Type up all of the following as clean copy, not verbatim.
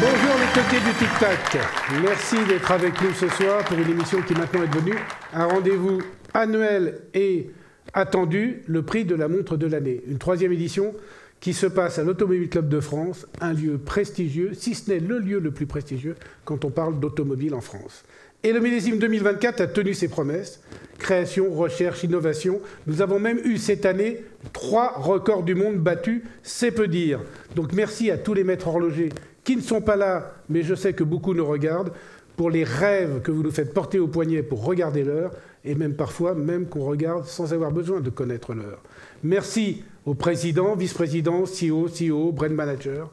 Bonjour les toqués du tic-tac. Merci d'être avec nous ce soir pour une émission qui maintenant est devenue un rendez-vous annuel et attendu, le prix de la montre de l'année. Une troisième édition qui se passe à l'Automobile Club de France, un lieu prestigieux, si ce n'est le lieu le plus prestigieux quand on parle d'automobile en France. Et le millésime 2024 a tenu ses promesses. Création, recherche, innovation. Nous avons même eu cette année 3 records du monde battus, c'est peu dire. Donc merci à tous les maîtres horlogers qui ne sont pas là, mais je sais que beaucoup nous regardent, pour les rêves que vous nous faites porter au poignet pour regarder l'heure, et même parfois, même qu'on regarde sans avoir besoin de connaître l'heure. Merci aux présidents, vice-présidents, CEO, brand managers,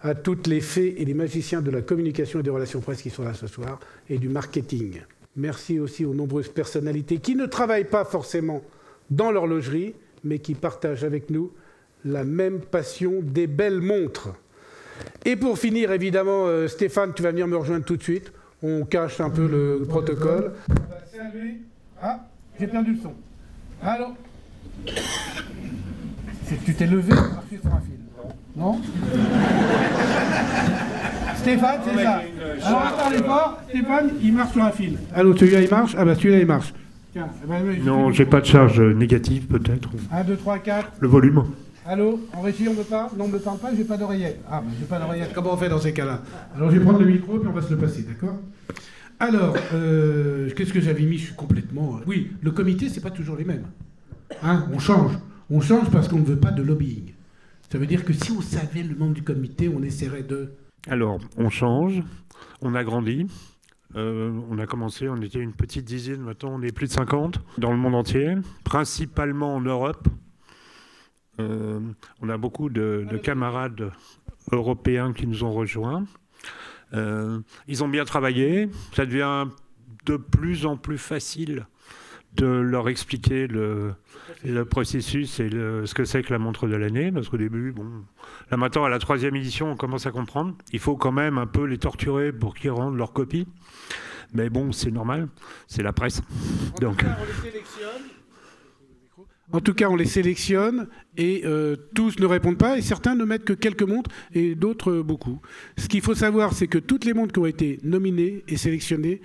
à toutes les fées et les magiciens de la communication et des relations presse qui sont là ce soir, et du marketing. Merci aussi aux nombreuses personnalités qui ne travaillent pas forcément dans l'horlogerie, mais qui partagent avec nous la même passion des belles montres. Et pour finir, évidemment, Stéphane, tu vas venir me rejoindre tout de suite. On cache un peu le protocole. On va saluer. Ah, j'ai perdu le son. Allô? Tu t'es levé pour marcher sur un fil? Non? Stéphane, c'est ça. Alors, attends l'effort. Stéphane, il marche sur un fil. Allô, celui-là, il marche? Ah bah celui-là, il marche. Tiens, non, j'ai pas de charge négative, peut-être. 1, 2, 3, 4. Le volume. Allô, en régie, on me parle? Non, on ne me parle pas, j'ai pas d'oreillette. Ah, ben, j'ai pas d'oreillette. Comment on fait dans ces cas-là? Alors, je vais prendre le micro, puis on va se le passer, d'accord? Alors, qu'est-ce que j'avais mis? Je suis complètement... Oui, le comité, c'est pas toujours les mêmes. Hein? On change. On change parce qu'on ne veut pas de lobbying. Ça veut dire que si on savait le membre du comité, on essaierait de... Alors, on change, on agrandit. On a commencé, on était une petite dizaine, maintenant on est plus de 50 dans le monde entier, principalement en Europe. On a beaucoup de camarades européens qui nous ont rejoints. Ils ont bien travaillé. Ça devient de plus en plus facile de leur expliquer le processus et ce que c'est que la montre de l'année. Parce qu'au début, bon, là maintenant, à la 3e édition, on commence à comprendre. Il faut quand même un peu les torturer pour qu'ils rendent leur copie. Mais bon, c'est normal. C'est la presse. Donc... En tout cas, on les sélectionne et tous ne répondent pas et certains ne mettent que quelques montres et d'autres beaucoup. Ce qu'il faut savoir, c'est que toutes les montres qui ont été nominées et sélectionnées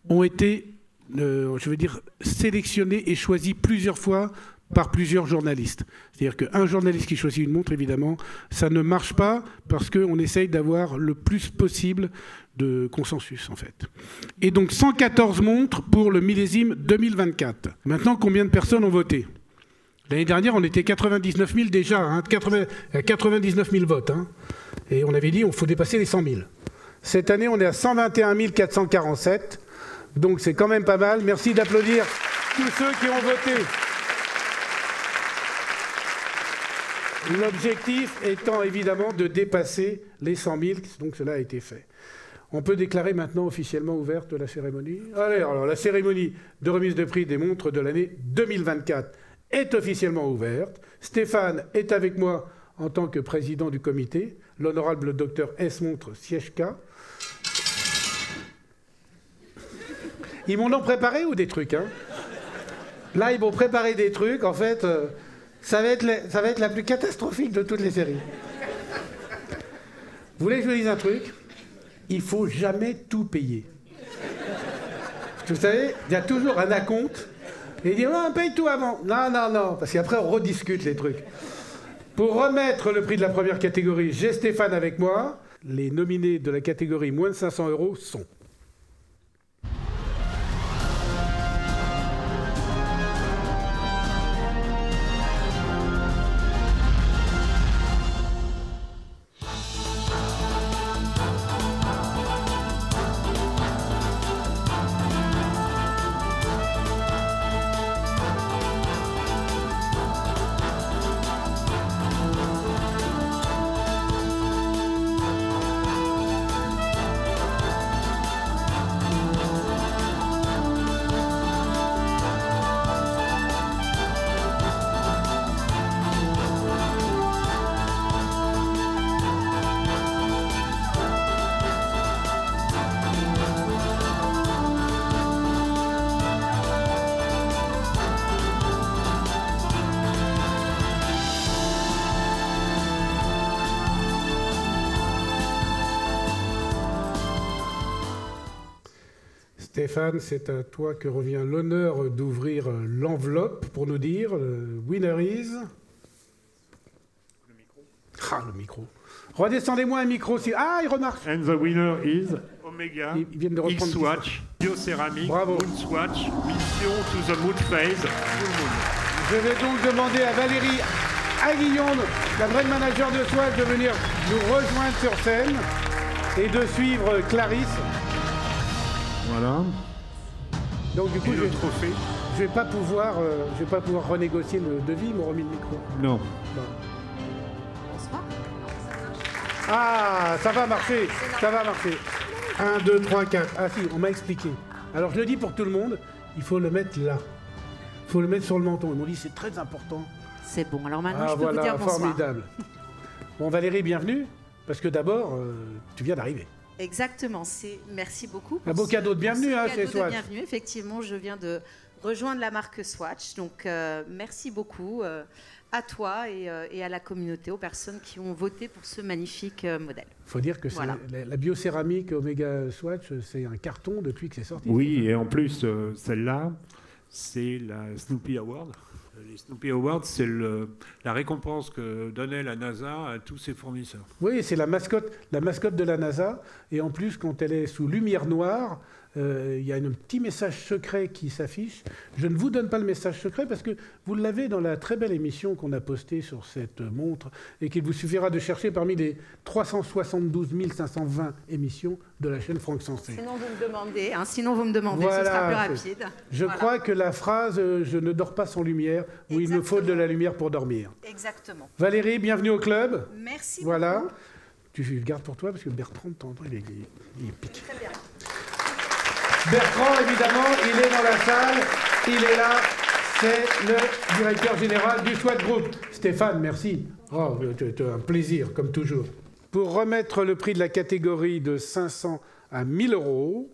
ont été, je veux dire, sélectionnées et choisies plusieurs fois par plusieurs journalistes. C'est-à-dire qu'un journaliste qui choisit une montre, évidemment, ça ne marche pas parce qu'on essaye d'avoir le plus possible de consensus, en fait. Et donc 114 montres pour le millésime 2024. Maintenant, combien de personnes ont voté ? L'année dernière, on était 99 000 déjà, hein, 99 000 votes. Hein, et on avait dit qu'il faut dépasser les 100 000. Cette année, on est à 121 447. Donc c'est quand même pas mal. Merci d'applaudir tous ceux qui ont voté. L'objectif étant évidemment de dépasser les 100 000. Donc cela a été fait. On peut déclarer maintenant officiellement ouverte la cérémonie. Allez, alors la cérémonie de remise de prix des montres de l'année 2024 est officiellement ouverte. Stéphane est avec moi en tant que président du comité, l'honorable docteur S. Montre Siechka. Ils m'ont donc préparé ou des trucs, hein? Là, ils m'ont préparé des trucs. En fait, ça va être la plus catastrophique de toutes les séries. Vous voulez que je vous dise un truc? Il ne faut jamais tout payer. Vous savez, il y a toujours un acompte. Et il dit, oh, on paye tout avant. Non, non, non, parce qu'après, on rediscute les trucs. Pour remettre le prix de la première catégorie, j'ai Stéphane avec moi. Les nominés de la catégorie moins de 500 € sont... Stéphane, c'est à toi que revient l'honneur d'ouvrir l'enveloppe pour nous dire winner is... Le micro. Ah, le micro. Redescendez-moi un micro. Ah, il remarque. And the winner is Omega Ils viennent de reprendre X-Watch, Biocéramique, Bravo. Moonswatch, Mission to the Moon Phase. Je vais donc demander à Valérie Aguillon, la brand manager de Swatch, de venir nous rejoindre sur scène et de suivre Clarisse. Voilà. Donc du coup, Et le trophée. je vais pas pouvoir renégocier le devis, ils m'ont remis le micro. Non. Bonsoir. Ah, ça va marcher, ça va marcher. 1, 2, 3, 4. Ah si, on m'a expliqué. Alors je le dis pour tout le monde, il faut le mettre là. Il faut le mettre sur le menton. Ils m'ont dit c'est très important. C'est bon, alors maintenant Ah je peux voilà, vous dire bonsoir. formidable. Bon Valérie, bienvenue, parce que d'abord, tu viens d'arriver. Exactement, merci beaucoup. Un beau cadeau de bienvenue chez Swatch. Bienvenue, effectivement, je viens de rejoindre la marque Swatch, donc merci beaucoup à toi et à la communauté, aux personnes qui ont voté pour ce magnifique modèle. Il faut dire que Voilà. la biocéramique Omega Swatch, c'est un carton depuis que c'est sorti. Oui, et en plus, celle-là, c'est la Snoopy Award. Les Snoopy Awards, c'est la récompense que donnait la NASA à tous ses fournisseurs. Oui, c'est la mascotte de la NASA. Et en plus, quand elle est sous lumière noire, il y a un petit message secret qui s'affiche. Je ne vous donne pas le message secret parce que vous l'avez dans la très belle émission qu'on a postée sur cette montre et qu'il vous suffira de chercher parmi les 372 520 émissions de la chaîne Franck Sensé. Sinon, vous me demandez, Voilà, ce sera plus rapide. Je crois que la phrase « je ne dors pas sans lumière » où il me faut de la lumière pour dormir. Exactement. Valérie, bienvenue au club. Merci Voilà. beaucoup. Tu le gardes pour toi parce que Bertrand, de temps en temps, il est piqué. Très bien. Bertrand, évidemment, il est dans la salle, il est là, c'est le directeur général du Swatch Group. Stéphane, merci. Oh, c'est un plaisir, comme toujours. Pour remettre le prix de la catégorie de 500 à 1000 €,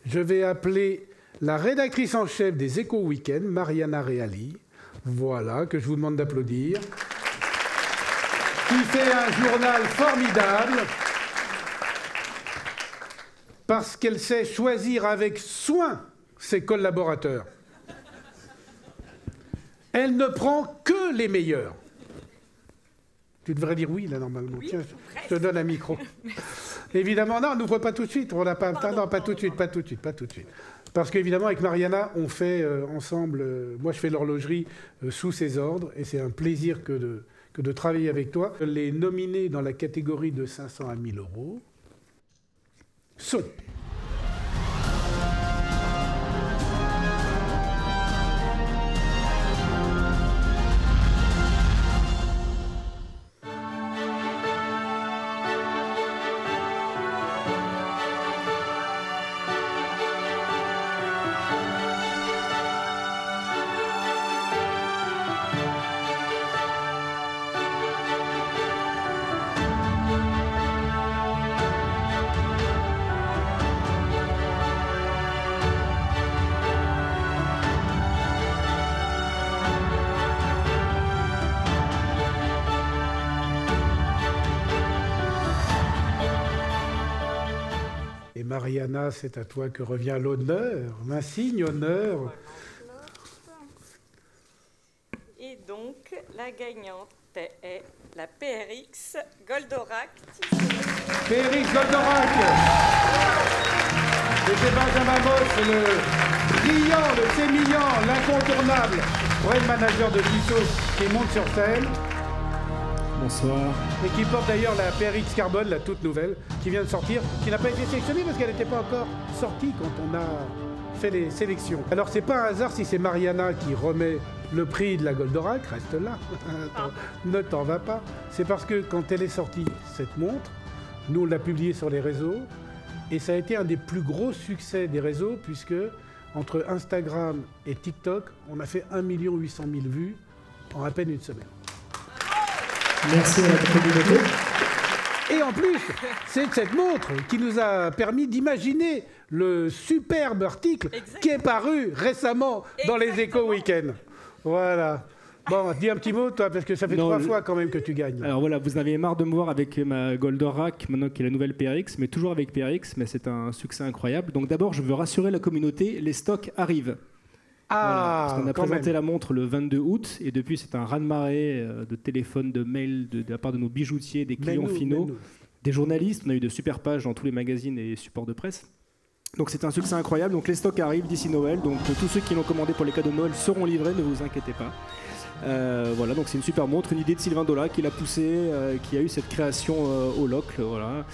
je vais appeler la rédactrice en chef des Échos Week-end, Mariana Reali, voilà, que je vous demande d'applaudir, qui fait un journal formidable, parce qu'elle sait choisir avec soin ses collaborateurs. Elle ne prend que les meilleurs. Tu devrais dire oui, là, normalement. Oui, tiens, je te donne un micro. Évidemment, non, on n'ouvre pas tout de suite. On n'a pas, non, pas tout de suite, pas tout de suite, pas tout de suite. Parce qu'évidemment, avec Mariana, on fait ensemble... moi, je fais l'horlogerie sous ses ordres, et c'est un plaisir que de travailler avec toi. Les nominés dans la catégorie de 500 à 1000 € sont... Mariana, c'est à toi que revient l'honneur, l'insigne honneur. Et donc, la gagnante est la PRX Goldorak. PRX Goldorak. C'était Benjamin Bosch, le brillant, le sémillant, l'incontournable brand manager de Tissot qui monte sur scène. Bonsoir. Et qui porte d'ailleurs la PRX Carbone, la toute nouvelle, qui vient de sortir, qui n'a pas été sélectionnée parce qu'elle n'était pas encore sortie quand on a fait les sélections. Alors c'est pas un hasard si c'est Mariana qui remet le prix de la Goldorak, reste là, ne t'en va pas. C'est parce que quand elle est sortie, cette montre, nous on l'a publiée sur les réseaux, et ça a été un des plus gros succès des réseaux, puisque entre Instagram et TikTok, on a fait 1 800 000 vues en à peine une semaine. Merci à la communauté. Et en plus, c'est cette montre qui nous a permis d'imaginer le superbe article qui est paru récemment dans les Échos Week-end. Voilà. Bon, dis un petit mot, toi, parce que ça fait 3 fois quand même que tu gagnes. Alors voilà, vous en avez marre de me voir avec ma Goldorak, maintenant qui est la nouvelle PRX, mais toujours avec PRX, mais c'est un succès incroyable. Donc d'abord, je veux rassurer la communauté, les stocks arrivent. Ah, parce qu'on a présenté la montre le 22 août, et depuis, c'est un raz-de-marée de téléphones, de mails de la part de nos bijoutiers, des clients finaux, des journalistes. On a eu de super pages dans tous les magazines et supports de presse. Donc c'est un succès incroyable. Donc les stocks arrivent d'ici Noël. Donc tous ceux qui l'ont commandé pour les cadeaux de Noël seront livrés, ne vous inquiétez pas. Voilà, donc c'est une super montre, une idée de Sylvain Dola qui l'a poussée, qui a eu cette création au locle. Voilà.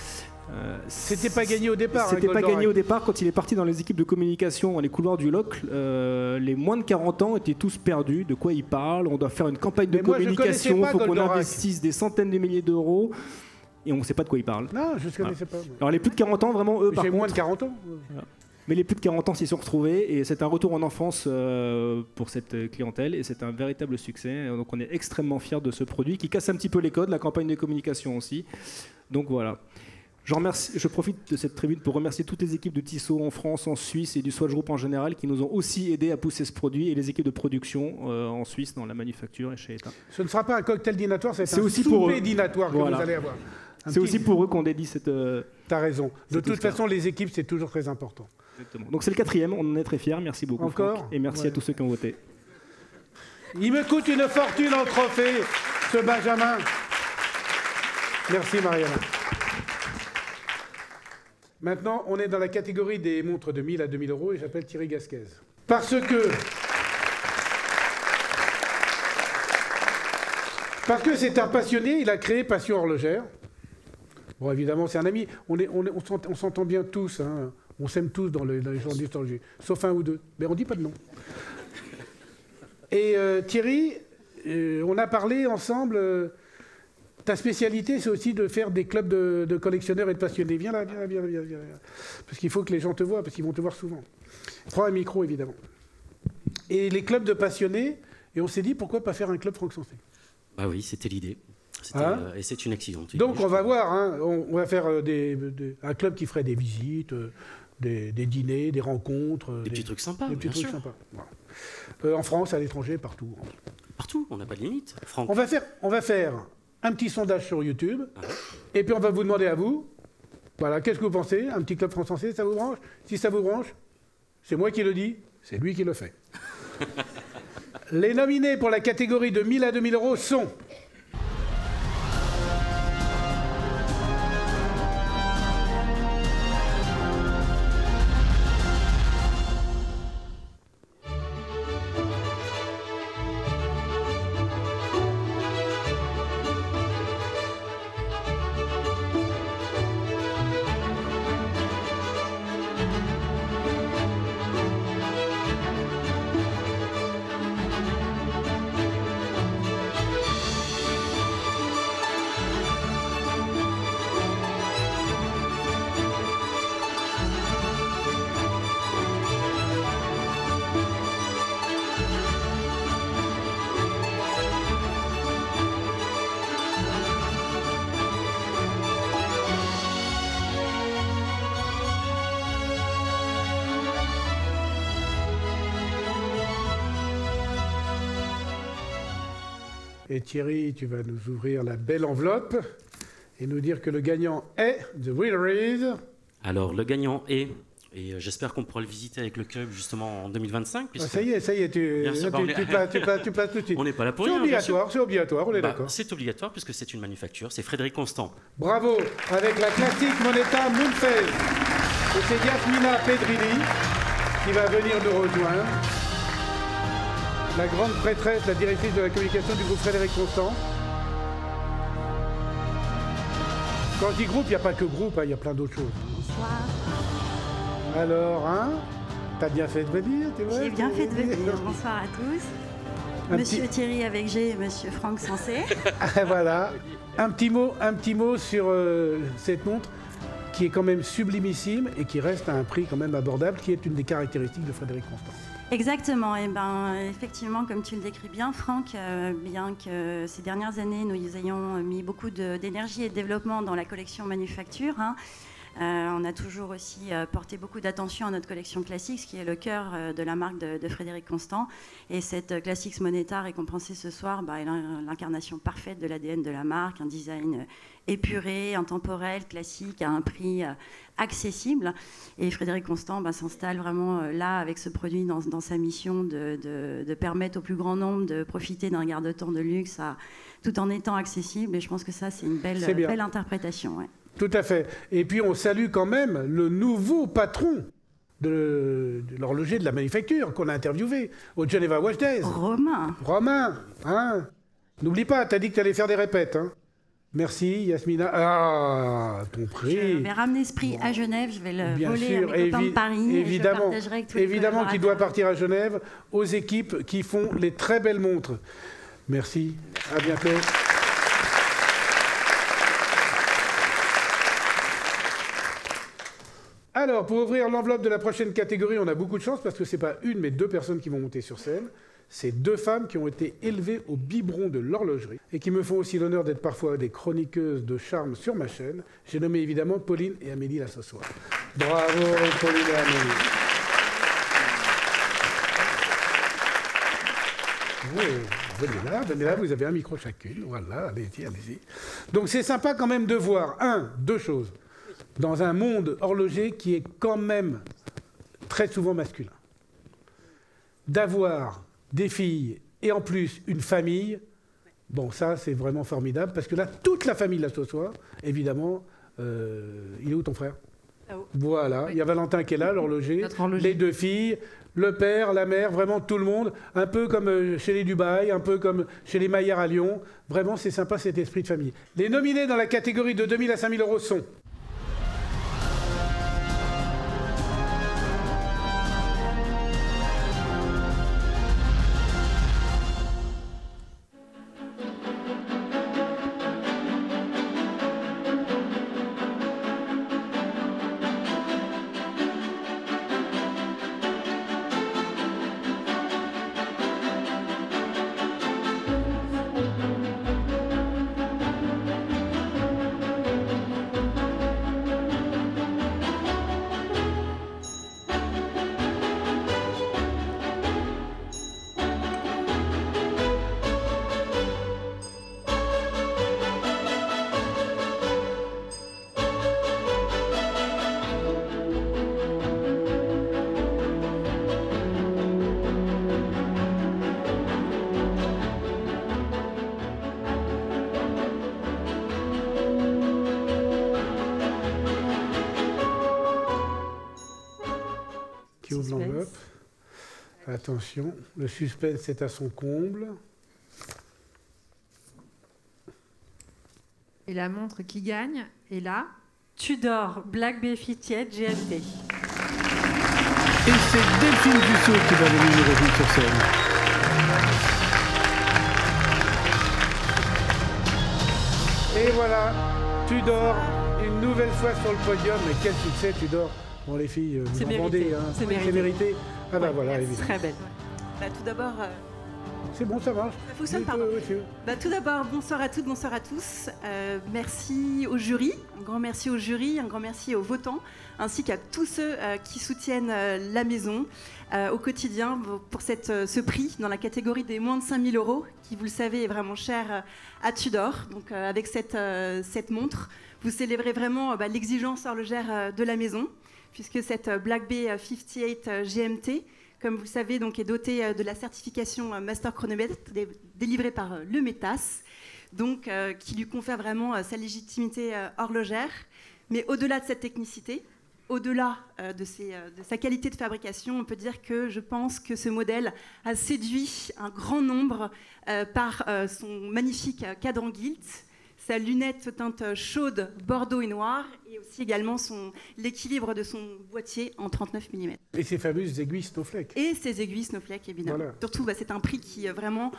C'était pas gagné au départ. C'était pas gagné au départ. Quand il est parti dans les équipes de communication, dans les couloirs du locle, les moins de 40 ans étaient tous perdus. De quoi ils parlent? On doit faire une campagne de communication, il faut qu'on investisse des centaines de milliers d'euros. Et on ne sait pas de quoi ils parlent. Non, je ne connaissais pas. Alors les plus de 40 ans, vraiment, eux, par contre... J'ai moins de 40 ans. Voilà. Mais les plus de 40 ans s'y sont retrouvés et c'est un retour en enfance pour cette clientèle et c'est un véritable succès. Donc on est extrêmement fiers de ce produit qui casse un petit peu les codes, la campagne de communication aussi. Donc voilà. Je profite de cette tribune pour remercier toutes les équipes de Tissot en France, en Suisse et du Swatch Group en général qui nous ont aussi aidés à pousser ce produit et les équipes de production en Suisse dans la manufacture et chez ETA. Ce ne sera pas un cocktail dînatoire, c'est un souper dînatoire que vous allez avoir. C'est aussi pour eux qu'on dédie cette... T'as raison. De toute façon, les équipes, c'est toujours très important. Exactement. Donc c'est le 4e, on en est très fiers. Merci beaucoup Franck, et merci à tous ceux qui ont voté. Il me coûte une fortune en trophée, ce Benjamin. Merci Mariana. Maintenant, on est dans la catégorie des montres de 1000 à 2000 euros et j'appelle Thierry Gasquez. Parce que c'est un passionné, il a créé Passion Horlogère. Bon, évidemment, c'est un ami. On s'entend bien tous. Hein. On s'aime tous dans les journalistes horlogers, sauf un ou deux. Mais on ne dit pas de nom. Et Thierry, on a parlé ensemble. Ta spécialité, c'est aussi de faire des clubs de collectionneurs et de passionnés. Viens là. Parce qu'il faut que les gens te voient, parce qu'ils vont te voir souvent. Prends un micro, évidemment. Et les clubs de passionnés, et on s'est dit, pourquoi pas faire un club Franck Sensé? Bah oui, c'était l'idée. Et c'est une excellente idée. Donc on va voir, hein, on va faire un club qui ferait des visites, des dîners, des rencontres. Des petits trucs sympas, des petits trucs sympas. Voilà. En France, à l'étranger, partout. Partout, on n'a pas de limite. Franck. On va faire un petit sondage sur YouTube, et puis on va vous demander à vous, voilà, qu'est-ce que vous pensez? Un petit club Franck Sensé, ça vous branche? Si ça vous branche, c'est moi qui le dis, c'est lui qui le fait. Les nominés pour la catégorie de 1000 à 2000 euros sont... Et Thierry, tu vas nous ouvrir la belle enveloppe et nous dire que le gagnant est... The winner is... Alors, le gagnant est... Et j'espère qu'on pourra le visiter avec le club justement en 2025. Ah, ça y est, tu places tout de suite. On n'est pas là pour rien. C'est obligatoire, on est d'accord. C'est obligatoire puisque c'est une manufacture, c'est Frédéric Constant. Bravo, avec la classique Moneta Moonfell. Et c'est Yasmina Pedrilli qui va venir nous rejoindre. La grande prêtresse, la directrice de la communication du groupe Frédéric Constant. Quand je dis groupe, il n'y a pas que groupe, il y a plein d'autres choses. Bonsoir. Alors, hein, t'as bien fait de venir, tu vois? J'ai bien fait de venir. Bonsoir à tous. Monsieur Thierry avec G et Monsieur Franck Sensé. Voilà. Un petit mot sur cette montre qui est quand même sublimissime et qui reste à un prix quand même abordable, qui est une des caractéristiques de Frédéric Constant. Exactement. Et effectivement, comme tu le décris bien, Franck, bien que ces dernières années, nous ayons mis beaucoup d'énergie et de développement dans la collection manufacture, hein, On a toujours aussi porté beaucoup d'attention à notre collection Classics, qui est le cœur de la marque de Frédéric Constant. Et cette Classics Monétar récompensée ce soir est l'incarnation parfaite de l'ADN de la marque, un design épuré, intemporel, classique, à un prix accessible. Et Frédéric Constant s'installe vraiment là avec ce produit dans sa mission de permettre au plus grand nombre de profiter d'un garde-temps de luxe tout en étant accessible. Et je pense que ça, c'est une belle interprétation. Ouais. Tout à fait. Et puis on salue quand même le nouveau patron de l'horloger de la manufacture qu'on a interviewé au Geneva Watch Days. Romain, hein. N'oublie pas, t'as dit que t'allais faire des répètes, hein. Merci Yasmina. Ah, ton prix. Je vais ramener ce prix à Genève, je vais le voler à mes copains de Paris. Évidemment, et je avec tous les évidemment qu'il doit partir à Genève aux équipes qui font les très belles montres. Merci, à bientôt. Alors, pour ouvrir l'enveloppe de la prochaine catégorie, on a beaucoup de chance parce que ce n'est pas une, mais deux personnes qui vont monter sur scène. C'est deux femmes qui ont été élevées au biberon de l'horlogerie et qui me font aussi l'honneur d'être parfois des chroniqueuses de charme sur ma chaîne. J'ai nommé évidemment Pauline et Amélie là ce soir. Bravo Pauline et Amélie. Venez là, vous avez un micro chacune. Voilà, allez-y. Donc c'est sympa quand même de voir, deux choses. Dans un monde horloger qui est quand même très souvent masculin. D'avoir des filles et en plus une famille, bon ça c'est vraiment formidable parce que là, toute la famille là ce soir, évidemment, il est où ton frère? Voilà, oui. Il y a Valentin qui est là, l'horloger, les deux filles, le père, la mère, vraiment tout le monde, un peu comme chez les Dubaï, un peu comme chez les Maillard à Lyon. Vraiment c'est sympa cet esprit de famille. Les nominés dans la catégorie de 2 000 à 5 000 euros sont... Qui ouvre l'enveloppe. Attention, le suspense est à son comble. Et la montre qui gagne est là, Tudor Black Bay 58 GMT. Et c'est Delphine Dussault qui va venir nous revenir sur scène. Et voilà, Tudor, une nouvelle fois sur le podium. Mais quel succès, Tudor. Bon, les filles, vous en vendez, hein. C'est mérité. Ah bah voilà, évidemment. Très belle. Bah, tout d'abord... C'est bon, ça marche. Ça fonctionne, pardon. Tout d'abord, bonsoir à toutes, bonsoir à tous. Merci au jury, un grand merci au jury, un grand merci aux votants, ainsi qu'à tous ceux qui soutiennent la maison au quotidien pour ce prix dans la catégorie des moins de 5 000 euros, qui, vous le savez, est vraiment cher à Tudor. Donc avec cette montre, vous célébrez vraiment l'exigence horlogère de la maison, puisque cette Black Bay 58 GMT, comme vous le savez, donc, est dotée de la certification Master Chronomètre délivrée par le METAS, donc, qui lui confère vraiment sa légitimité horlogère. Mais au-delà de cette technicité, au-delà de sa qualité de fabrication, on peut dire que je pense que ce modèle a séduit un grand nombre par son magnifique cadran gilt, sa lunette teinte chaude, bordeaux et noir, et aussi également l'équilibre de son boîtier en 39 mm. Et ses fameuses aiguilles Snowflake. Et ses aiguilles Snowflake, évidemment. Voilà. Surtout, c'est un prix qui vraiment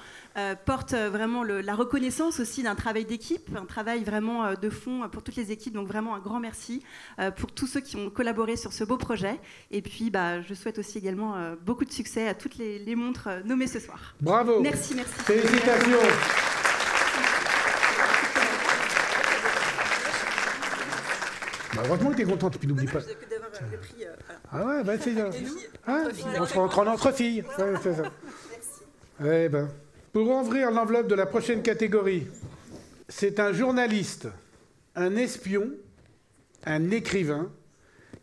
porte vraiment la reconnaissance aussi d'un travail d'équipe, un travail vraiment de fond pour toutes les équipes. Donc vraiment un grand merci pour tous ceux qui ont collaboré sur ce beau projet. Et puis, je souhaite aussi également beaucoup de succès à toutes les montres nommées ce soir. Bravo. Merci. Félicitations. Bah, heureusement que tu es contente, puis n'oublie pas. Le prix, ah ouais, bah, c'est ça. Hein, on se rentre entre filles. Ouais, c'est ça. Merci. Eh ben, pour ouvrir l'enveloppe de la prochaine catégorie, c'est un journaliste, un espion, un écrivain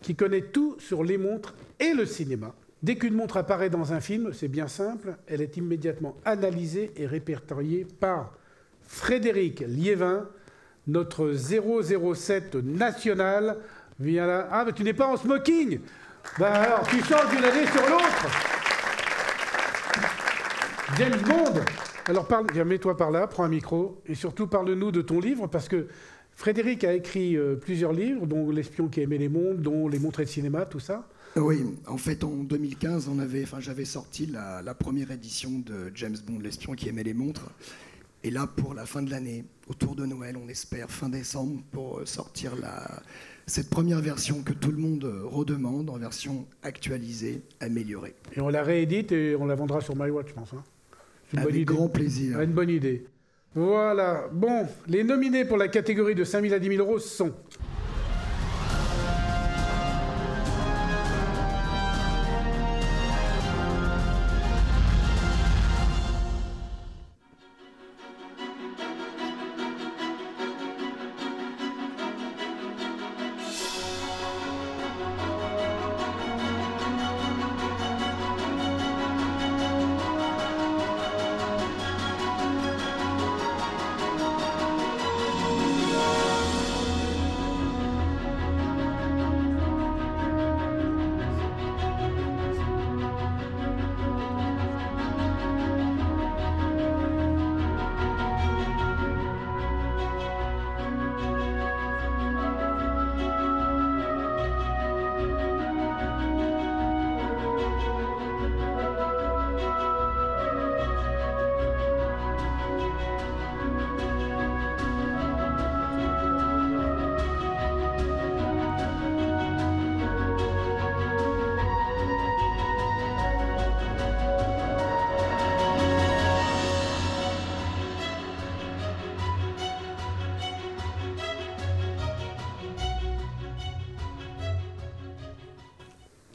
qui connaît tout sur les montres et le cinéma. Dès qu'une montre apparaît dans un film, c'est bien simple, elle est immédiatement analysée et répertoriée par Frédéric Liévin, notre 007 national. Viens là. Ah, mais tu n'es pas en smoking. Bah alors, tu changes d'une année sur l'autre. James Bond. Alors, mets-toi par là, prends un micro, et surtout parle-nous de ton livre, parce que Frédéric a écrit plusieurs livres, dont L'espion qui aimait les mondes, dont Les montres de cinéma, tout ça. Oui, en fait, en 2015, j'avais sorti la première édition de James Bond, L'espion qui aimait les montres. Et là, pour la fin de l'année, autour de Noël, on espère fin décembre, pour sortir cette première version que tout le monde redemande, en version actualisée, améliorée. Et on la réédite et on la vendra sur MyWatch, je pense. Hein. Avec grand plaisir. Une bonne idée. Voilà. Bon, les nominés pour la catégorie de 5 000 à 10 000 euros sont...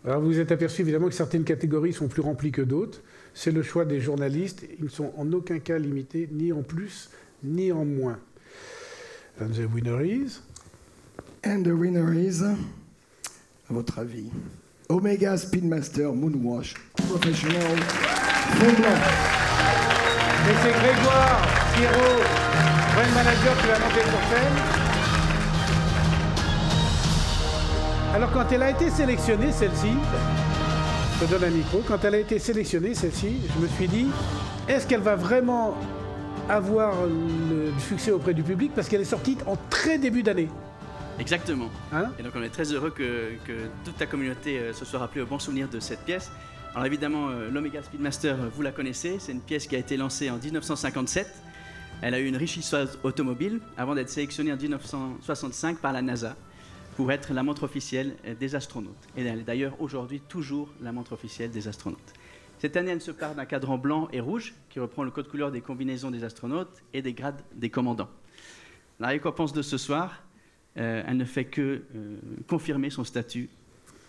Alors vous êtes aperçu évidemment que certaines catégories sont plus remplies que d'autres. C'est le choix des journalistes. Ils ne sont en aucun cas limités, ni en plus, ni en moins. And the winner is... And the winner is... À votre avis, Omega Speedmaster Moonwash Professional Fond Blanc. Et c'est Grégoire Pierrot, brand manager, qui va monter sur scène. Alors quand elle a été sélectionnée, celle-ci, je te donne un micro, quand elle a été sélectionnée, celle-ci, je me suis dit, est-ce qu'elle va vraiment avoir le succès auprès du public, parce qu'elle est sortie en très début d'année. Exactement. Hein? Et donc on est très heureux que toute ta communauté se soit rappelée au bon souvenir de cette pièce. Alors évidemment, l'Omega Speedmaster, vous la connaissez, c'est une pièce qui a été lancée en 1957. Elle a eu une riche histoire automobile avant d'être sélectionnée en 1965 par la NASA pour être la montre officielle des astronautes. Et elle est d'ailleurs aujourd'hui toujours la montre officielle des astronautes. Cette année, elle se part d'un cadran blanc et rouge qui reprend le code couleur des combinaisons des astronautes et des grades des commandants. La récompense de ce soir, elle ne fait que confirmer son statut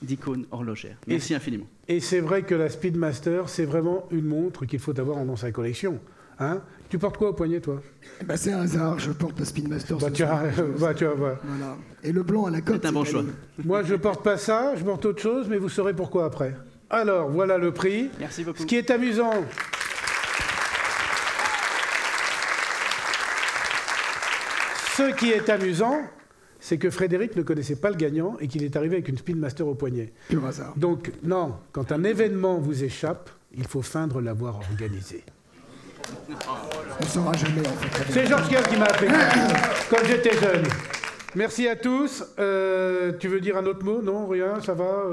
d'icône horlogère. Merci infiniment. Et c'est vrai que la Speedmaster, c'est vraiment une montre qu'il faut avoir dans sa collection. Hein? Tu portes quoi au poignet, toi? Bah, c'est un hasard, je porte la Speedmaster. Tu vas voir. Voilà. Et le blanc à la coque. C'est un bon choix. Moi, je porte pas ça, je porte autre chose, mais vous saurez pourquoi après. Alors, voilà le prix. Merci beaucoup. Ce qui est amusant... Ce qui est amusant, c'est que Frédéric ne connaissait pas le gagnant et qu'il est arrivé avec une Speedmaster au poignet. Pur hasard. Donc, non, quand un événement vous échappe, il faut feindre l'avoir organisé. On ne saura jamais, en fait. C'est Georges Gall qui m'a appris quand j'étais jeune. Merci à tous. Tu veux dire un autre mot? Non, rien, ça va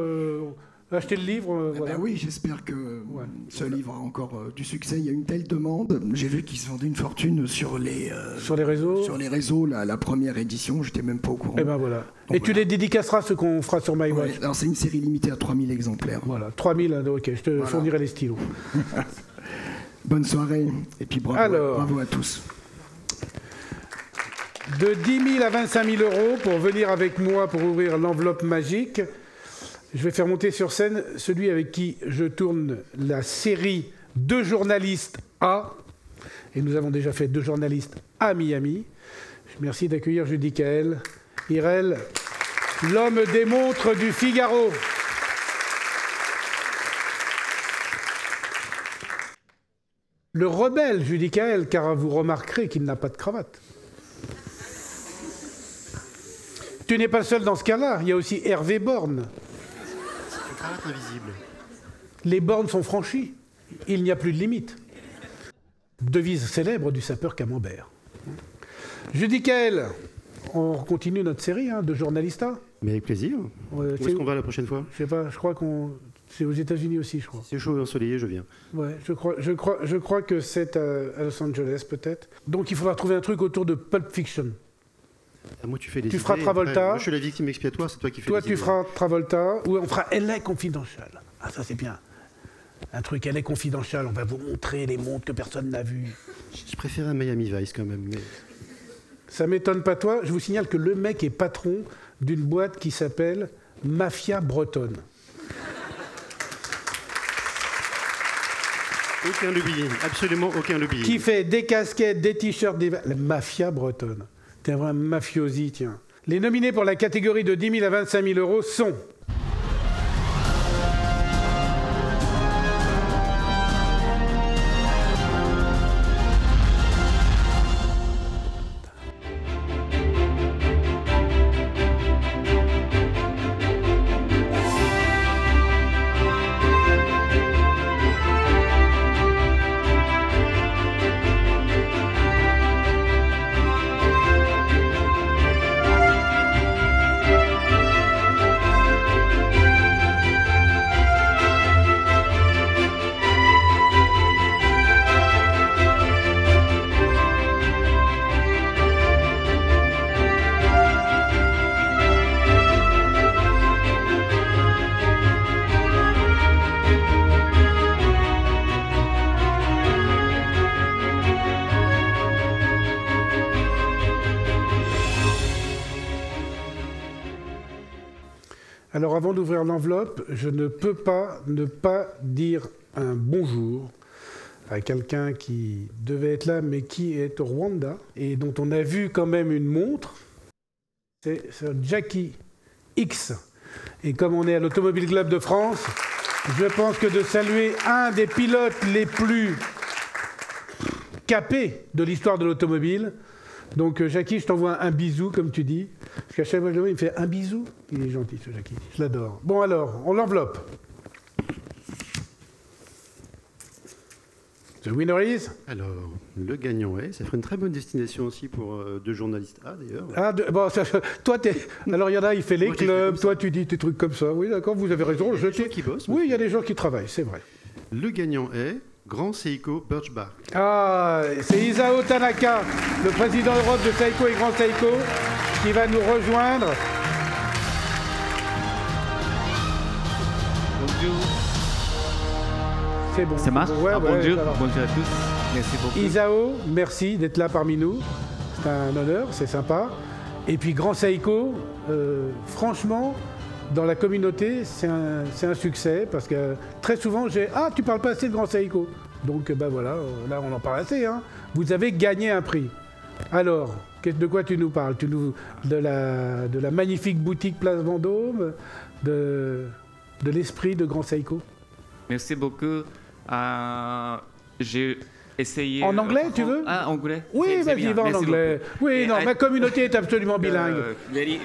acheter le livre, voilà. Ben oui, j'espère que ce livre a encore du succès. Il y a une telle demande. J'ai vu qu'il se vendait une fortune sur les réseaux. Sur les réseaux, la première édition, j'étais même pas au courant. Et ben voilà. Donc, tu les dédicaceras, ce qu'on fera sur MyWatch. Ouais, alors c'est une série limitée à 3000 exemplaires. Voilà, 3000, ok, je te fournirai les stylos. Bonne soirée, et puis bravo à tous. de 10 000 à 25 000 euros pour venir avec moi pour ouvrir l'enveloppe magique. Je vais faire monter sur scène celui avec qui je tourne la série 2 journalistes A. Et nous avons déjà fait 2 journalistes à Miami. Merci d'accueillir Judicaël Hirel, l'homme des montres du Figaro. Le rebelle Judicaël, car vous remarquerez qu'il n'a pas de cravate. Tu n'es pas le seul dans ce cas-là, il y a aussi Hervé Borne. Une cravate invisible. Les bornes sont franchies, il n'y a plus de limite. Devise célèbre du sapeur Camembert. Judicaël, on continue notre série de Journalista. Mais avec plaisir. Où est-ce qu'on va la prochaine fois? Je sais pas, je crois qu'on... C'est aux États-Unis aussi, je crois. C'est chaud et ensoleillé, je viens. Ouais, je crois que c'est à Los Angeles, peut-être. Donc il faudra trouver un truc autour de Pulp Fiction. Ah, moi, tu fais des Tu feras idées, Travolta. Après, moi, je suis la victime expiatoire, c'est toi qui fais Toi, des tu idées. feras Travolta. Ou on fera LA Confidential. Ah, ça, c'est bien. Un truc LA Confidential, on va vous montrer les montres que personne n'a vues. Je préfère un Miami Vice quand même. Mais... Ça m'étonne pas, toi. Je vous signale que le mec est patron d'une boîte qui s'appelle Mafia Bretonne. Aucun lobbying, absolument aucun lobbying. Qui fait des casquettes, des t-shirts, des... La Mafia Bretonne. T'es un vrai mafiosi, tiens. Les nominés pour la catégorie de 10 000 à 25 000 euros sont... Alors avant d'ouvrir l'enveloppe, je ne peux pas ne pas dire un bonjour à quelqu'un qui devait être là, mais qui est au Rwanda, et dont on a vu quand même une montre. C'est Jackie X. Et comme on est à l'Automobile Club de France, je pense que de saluer un des pilotes les plus capés de l'histoire de l'automobile. Donc Jackie, je t'envoie un bisou, comme tu dis. Parce qu'à chaque fois que je le vois, il me fait un bisou. Il est gentil, ce Jackie. Je l'adore. Bon alors, on l'enveloppe. The winner is... Alors, le gagnant est... Ça ferait une très bonne destination aussi pour 2 journalistes A, d'ailleurs. Ah, bon, toi, t'es... Alors, il y en a, il fait les clubs. Toi, tu dis tes trucs comme ça. Oui, d'accord, vous avez raison. Il y a des gens qui bossent. Oui, il y a des gens qui travaillent, c'est vrai. Le gagnant est... Grand Seiko Birch Bar. Ah, c'est Isao Tanaka, le président Europe de Seiko et Grand Seiko, qui va nous rejoindre. Bonjour. C'est bon. Ça marche? Ouais, bonjour. ça va. Bonjour à tous. Merci beaucoup. Isao, merci d'être là parmi nous. C'est un honneur, c'est sympa. Et puis Grand Seiko, franchement, dans la communauté, c'est un succès parce que très souvent, ah, tu parles pas assez de Grand Seiko. Donc, ben voilà, là, on en parle assez. Hein. Vous avez gagné un prix. Alors, de quoi tu nous parles? De la magnifique boutique Place Vendôme, de l'esprit de Grand Seiko. Merci beaucoup. J'ai essayé... En anglais, tu veux? Ah, anglais. Oui, vas-y, va en anglais. Oui, non, ma communauté est absolument bilingue. Il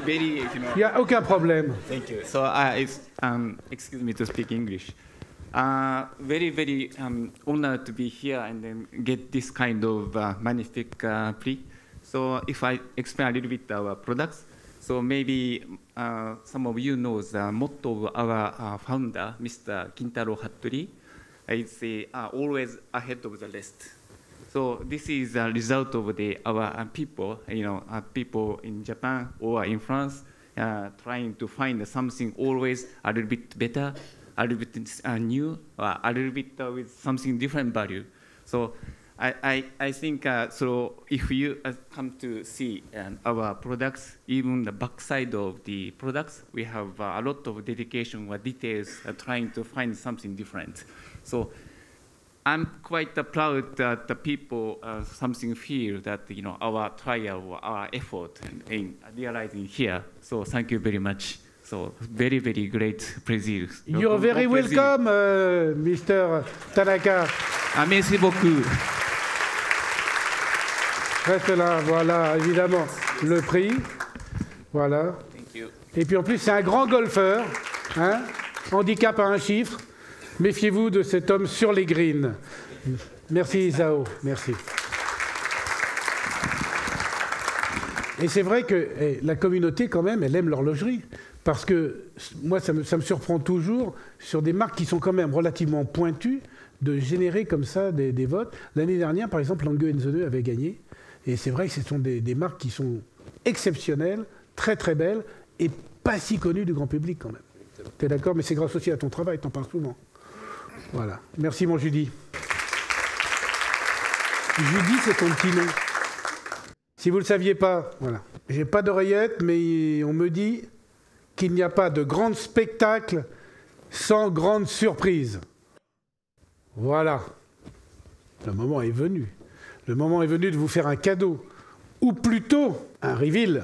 n'y a aucun problème. Thank you. So, excuse me to speak English. Very honored to be here and then get this kind of magnifique prix. So, if I explain a little bit our products, so maybe some of you know the motto of our founder, Mr. Kintaro Hattori. It's always ahead of the list. So this is a result of our people, people in Japan or in France, trying to find something always a little bit better, a little bit new, a little bit with something different value. So I think so. If you come to see our products, even the backside of the products, we have a lot of dedication or details trying to find something different. So I'm quite proud that the people something feel that our trial, our effort in realizing here. So thank you very much. So very, very great plaisir. You're very welcome, Mr. Tanaka. Merci beaucoup. Reste là, voilà, évidemment, le prix. Voilà. Thank you. Et puis en plus, c'est un grand golfeur. Hein, handicap à un chiffre. Méfiez-vous de cet homme sur les greens. Merci, Isao. Merci. Et c'est vrai que la communauté, quand même, elle aime l'horlogerie. Parce que moi, ça me surprend toujours, sur des marques qui sont quand même relativement pointues, de générer comme ça des votes. L'année dernière, par exemple, Lange & Söhne avait gagné. Et c'est vrai que ce sont des marques qui sont exceptionnelles, très très belles, et pas si connues du grand public quand même. Tu es d'accord? Mais c'est grâce aussi à ton travail, t'en parles souvent. Voilà. Merci, mon Judy. Judy, c'est ton petit nom. Si vous ne le saviez pas, voilà. J'ai pas d'oreillette, mais on me dit qu'il n'y a pas de grand spectacle sans grande surprise. Voilà. Le moment est venu. Le moment est venu de vous faire un cadeau. Ou plutôt, un reveal.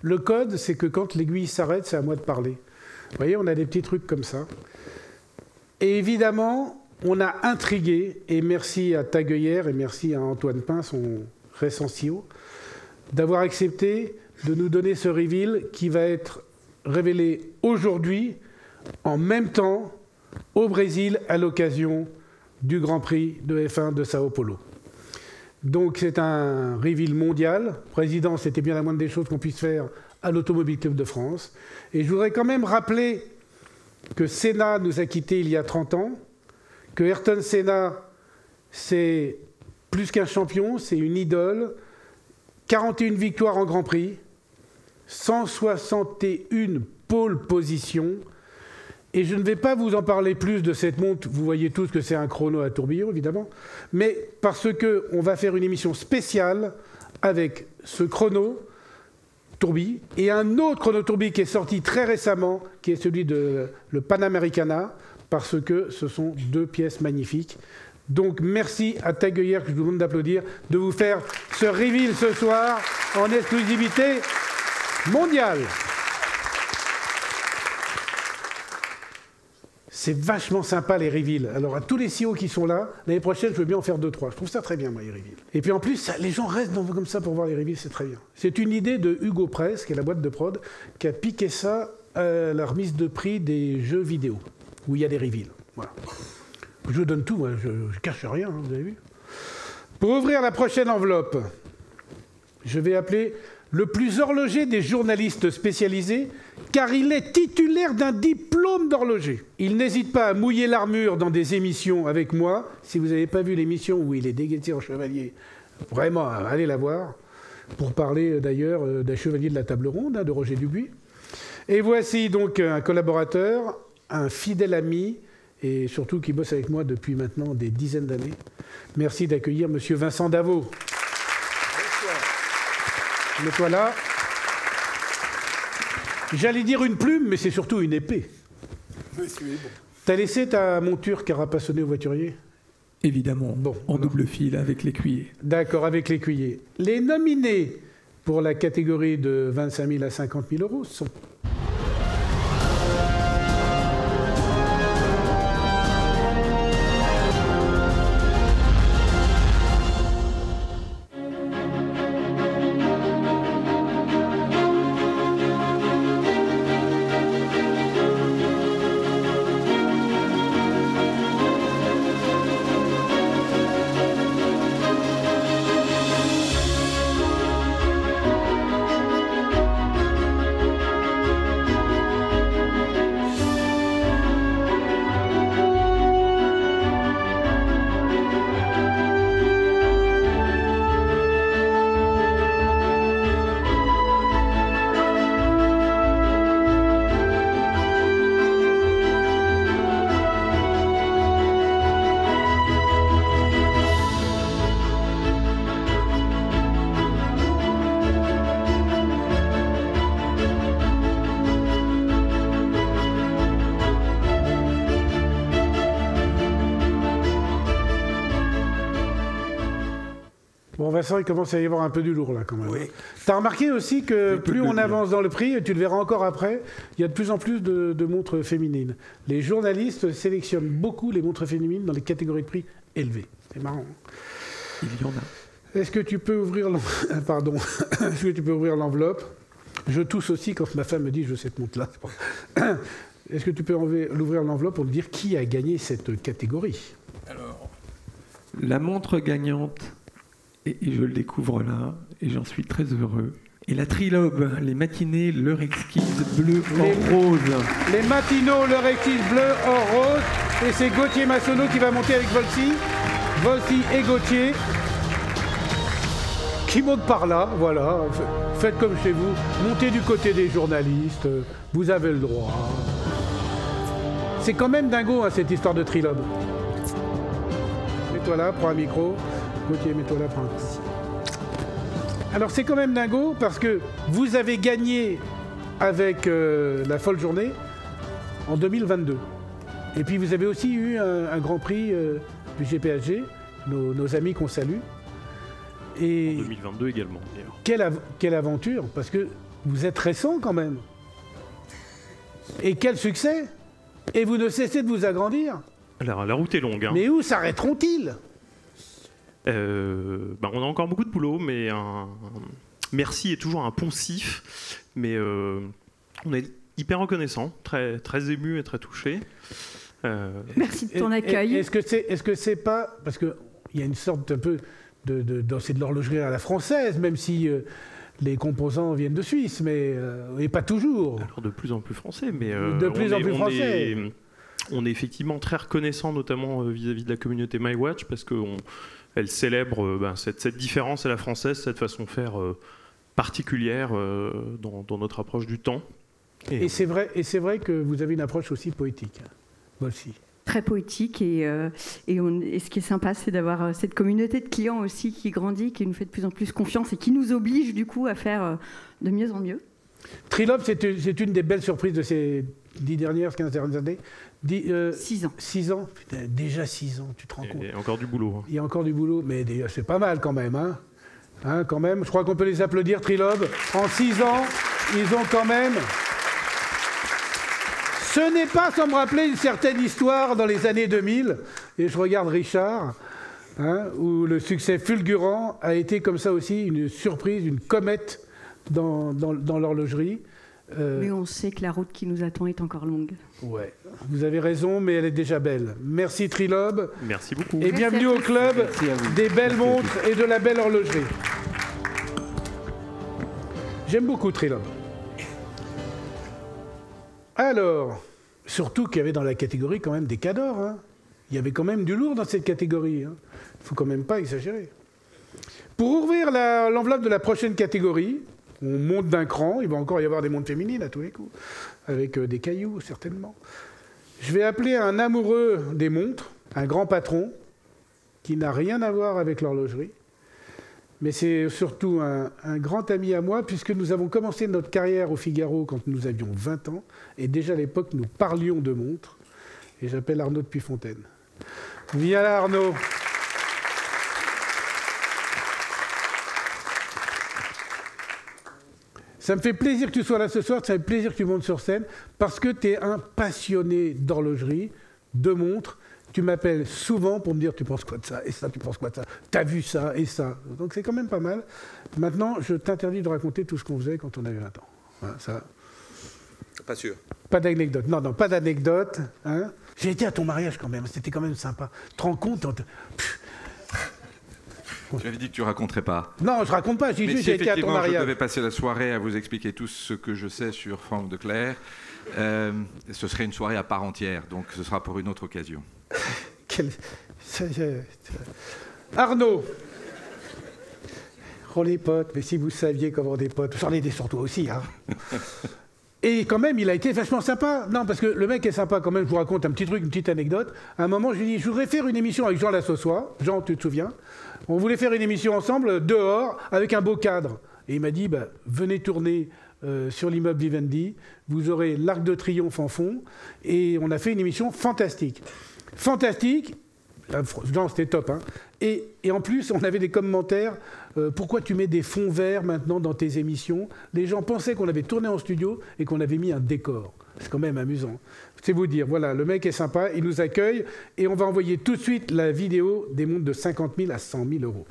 Le code, c'est que quand l'aiguille s'arrête, c'est à moi de parler. Vous voyez, on a des petits trucs comme ça. Et évidemment, on a intrigué, et merci à Tagueillère et merci à Antoine Pin, son recensio, d'avoir accepté de nous donner ce reveal qui va être révélé aujourd'hui, en même temps, au Brésil, à l'occasion du Grand Prix de F1 de Sao Paulo. Donc c'est un reveal mondial. Président, c'était bien la moindre des choses qu'on puisse faire à l'Automobile Club de France. Et je voudrais quand même rappeler que Senna nous a quittés il y a 30 ans, que Ayrton Senna, c'est plus qu'un champion, c'est une idole, 41 victoires en Grand Prix, 161 pole positions. Et je ne vais pas vous en parler plus de cette montre, vous voyez tous que c'est un chrono à tourbillon, évidemment, mais parce qu'on va faire une émission spéciale avec ce chrono tourbille et un autre chrono tourbille qui est sorti très récemment, qui est celui de le Panamericana, parce que ce sont deux pièces magnifiques. Donc merci à Tagueillère, que je vous demande d'applaudir, de vous faire ce reveal ce soir en exclusivité mondiale. C'est vachement sympa les reveals. Alors à tous les CEO qui sont là, l'année prochaine, je veux bien en faire 2-3. Je trouve ça très bien, moi, les reveals. Et puis en plus, ça, les gens restent comme ça pour voir les reveals, c'est très bien. C'est une idée de Hugo Press, qui est la boîte de prod, qui a piqué ça à la remise de prix des jeux vidéo, où il y a des reveals. Voilà. Je donne tout, moi, je cache rien, hein, vous avez vu. Pour ouvrir la prochaine enveloppe, je vais appeler le plus horloger des journalistes spécialisés, car il est titulaire d'un diplôme d'horloger. Il n'hésite pas à mouiller l'armure dans des émissions avec moi. Si vous n'avez pas vu l'émission où il est déguisé en chevalier, vraiment, allez la voir, pour parler d'ailleurs d'un chevalier de la table ronde, hein, de Roger Dubuis. Et voici donc un collaborateur, un fidèle ami, et surtout qui bosse avec moi depuis maintenant des dizaines d'années. Merci d'accueillir Monsieur Vincent Davot. Mets-toi là. J'allais dire une plume, mais c'est surtout une épée. Monsieur est bon. T'as laissé ta monture carapassonnée au voiturier? Évidemment, en double fil avec l'écuyer. D'accord, avec l'écuyer. Les nominés pour la catégorie de 25 000 à 50 000 euros sont... Bon, Vincent, il commence à y avoir un peu du lourd, là, quand même. Oui. Tu as remarqué aussi que plus on avance dans le prix, et tu le verras encore après, il y a de plus en plus de montres féminines. Les journalistes sélectionnent beaucoup les montres féminines dans les catégories de prix élevées. C'est marrant. Il y en a. Est-ce que tu peux ouvrir Pardon. Est-ce que tu peux ouvrir l'enveloppe? Je tousse aussi quand ma femme me dit « je veux cette montre-là ». Est-ce que tu peux l'ouvrir l'enveloppe pour me dire qui a gagné cette catégorie? Alors, la montre gagnante... Et je le découvre là, et j'en suis très heureux. Et la Trilobe, les matinées, l'heure exquise, bleu, or, rose. Les matinaux, l'heure exquise, bleu, or, rose. Et c'est Gauthier Massonneau qui va monter avec Volsi. Volsi et Gauthier. Qui monte par là, voilà. Faites comme chez vous. Montez du côté des journalistes. Vous avez le droit. C'est quand même dingo, hein, cette histoire de Trilobe. Mets-toi là, prends un micro. Gauthier, mets-toi là, prends un. Alors c'est quand même dingo parce que vous avez gagné avec la folle journée en 2022. Et puis vous avez aussi eu un grand prix du GPHG, nos amis qu'on salue. Et en 2022 également, d'ailleurs. Quelle aventure, parce que vous êtes récent quand même. Et quel succès! Et vous ne cessez de vous agrandir. Alors, la route est longue. Hein. Mais où s'arrêteront-ils? On a encore beaucoup de boulot, mais merci est toujours un poncif, mais on est hyper reconnaissant, très, très ému et très touché. Merci de ton accueil. Est-ce que c'est pas... Parce qu'il y a une sorte un peu c'est de l'horlogerie à la française, même si les composants viennent de Suisse, mais et pas toujours. Alors de plus en plus français, mais de plus en plus français. On est effectivement très reconnaissant, notamment vis-à-vis de la communauté MyWatch, parce qu'elle célèbre cette différence à la française, cette façon de faire particulière dans notre approche du temps. Et c'est vrai que vous avez une approche aussi poétique, moi aussi. Très poétique et ce qui est sympa, c'est d'avoir cette communauté de clients aussi qui grandit, qui nous fait de plus en plus confiance et qui nous oblige du coup à faire de mieux en mieux. Trilobe, c'est une des belles surprises de ces 15 dernières années. 6 ans. 6 ans, putain, déjà 6 ans, tu te rends compte. Il y a encore du boulot. Hein. Il y a encore du boulot, mais c'est pas mal quand même. Hein, quand même. Je crois qu'on peut les applaudir, Trilobe. En 6 ans, ils ont quand même... Ce n'est pas sans me rappeler une certaine histoire dans les années 2000, et je regarde Richard, où le succès fulgurant a été comme ça aussi une surprise, une comète dans l'horlogerie. Mais on sait que la route qui nous attend est encore longue. Ouais, vous avez raison, mais elle est déjà belle. Merci Trilobe. Merci beaucoup. Et bienvenue au club des belles montres et de la belle horlogerie. J'aime beaucoup Trilobe. Alors, surtout qu'il y avait dans la catégorie quand même des cadors. Hein. Il y avait quand même du lourd dans cette catégorie. Il ne faut quand même pas exagérer. Pour ouvrir l'enveloppe de la prochaine catégorie, on monte d'un cran. Il va encore y avoir des montres féminines à tous les coups, avec des cailloux certainement. Je vais appeler un amoureux des montres, un grand patron, qui n'a rien à voir avec l'horlogerie. Mais c'est surtout un grand ami à moi, puisque nous avons commencé notre carrière au Figaro quand nous avions 20 ans, et déjà à l'époque, nous parlions de montres, et j'appelle Arnaud de Puyfontaine. Viens là, Arnaud. Ça me fait plaisir que tu sois là ce soir, ça me fait plaisir que tu montes sur scène, parce que tu es un passionné d'horlogerie, de montres. Tu m'appelles souvent pour me dire, tu penses quoi de ça, et ça, tu penses quoi de ça, t'as vu ça, et ça. Donc c'est quand même pas mal. Maintenant, je t'interdis de raconter tout ce qu'on faisait quand on avait 20 ans. Voilà, ça. Pas sûr. Pas d'anecdote. Non, non, pas d'anecdote. Hein. J'ai été à ton mariage quand même, c'était quand même sympa. Tu te rends compte Tu avais dit que tu raconterais pas. Non, je raconte pas, j'ai juste j'ai été à ton mariage. Je devais passer la soirée à vous expliquer tout ce que je sais sur Franck Declercq. Ce serait une soirée à part entière, donc ce sera pour une autre occasion. Arnaud. Oh les potes, mais si vous saviez comment des potes, j'en ai des sur toi aussi, hein. Et quand même, il a été vachement sympa. Non, parce que le mec est sympa quand même. Je vous raconte un petit truc, une petite anecdote. À un moment, je lui dis, je voudrais faire une émission avec Jean Lassossois. Jean, tu te souviens? On voulait faire une émission ensemble, dehors, avec un beau cadre. Et il m'a dit, bah, venez tourner sur l'immeuble Vivendi. Vous aurez l'Arc de Triomphe en fond. Et on a fait une émission fantastique. Fantastique. Jean, c'était top, hein. Et en plus, on avait des commentaires. Pourquoi tu mets des fonds verts maintenant dans tes émissions? Les gens pensaient qu'on avait tourné en studio et qu'on avait mis un décor. C'est quand même amusant. C'est vous dire, voilà, le mec est sympa, il nous accueille et on va envoyer tout de suite la vidéo des montres de 50 000 à 100 000 euros.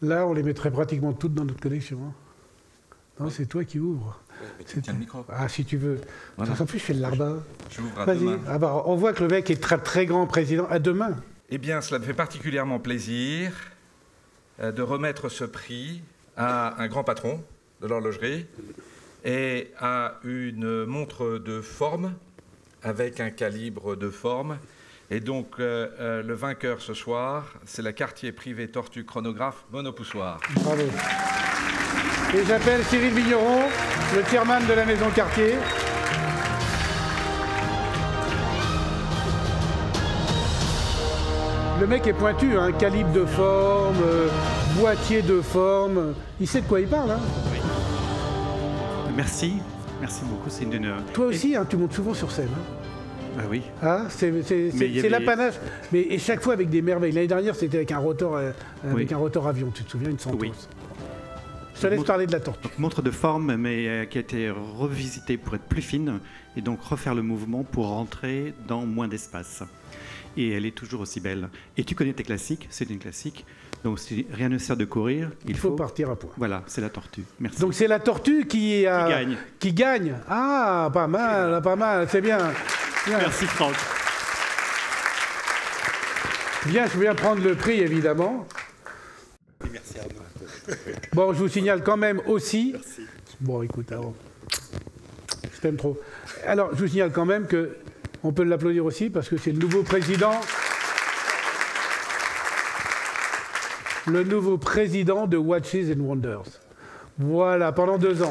Là, on les mettrait pratiquement toutes dans notre collection. Hein. Non, c'est toi qui ouvres. Ouais, tiens le micro. Ah, si tu veux. Voilà. En plus, je fais le larbin. J'ouvre à Vas-y. demain. Ah bah, on voit que le mec est très, très grand président. À demain. Eh bien, cela me fait particulièrement plaisir de remettre ce prix à un grand patron de l'horlogerie et à une montre de forme avec un calibre de forme. Et donc, le vainqueur ce soir, c'est la Cartier Privé Tortue Chronographe Monopoussoir. Bravo. Et j'appelle Cyril Vigneron, le chairman de la maison Cartier. Le mec est pointu, hein, calibre de forme, boîtier de forme. Il sait de quoi il parle. Hein. Oui. Merci. Merci beaucoup, c'est une honneur. Toi aussi, hein, tu montes souvent sur scène. Hein. Ah oui. Ah, c'est l'apanage. Mais et chaque fois avec des merveilles. L'année dernière, c'était avec un rotor, un rotor avion. Tu te souviens, une Santos. Oui. Je te laisse parler de la tortue. Montre de forme, mais qui a été revisitée pour être plus fine et donc refaire le mouvement pour rentrer dans moins d'espace. Et elle est toujours aussi belle. Et tu connais tes classiques, c'est une classique. Donc si rien ne sert de courir, il faut partir à point. Voilà, c'est la tortue. Merci. Donc c'est la tortue qui gagne. Qui gagne. Ah, pas mal, pas mal, c'est bien. Bien. Merci Franck. Bien, je viens prendre le prix évidemment. Merci Arnaud. Bon, je vous signale quand même aussi. Merci. Bon, écoute, alors, je t'aime trop. Alors, je vous signale quand même que on peut l'applaudir aussi parce que c'est le nouveau président. Le nouveau président de Watches and Wonders. Voilà, pendant 2 ans.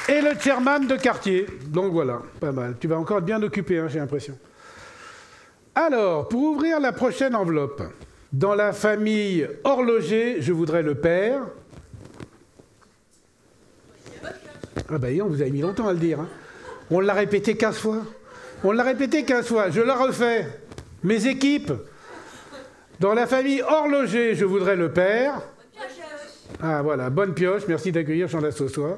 Et le chairman de Cartier. Donc voilà, pas mal. Tu vas encore être bien occupé, hein, j'ai l'impression. Alors, pour ouvrir la prochaine enveloppe, dans la famille horloger, je voudrais le père. Ah ben, on vous a mis longtemps à le dire. Hein. On l'a répété 15 fois. On l'a répété 15 fois. Je la refais. Mes équipes. Dans la famille horloger, je voudrais le père. Ah voilà, bonne pioche, merci d'accueillir Jean Lassossois.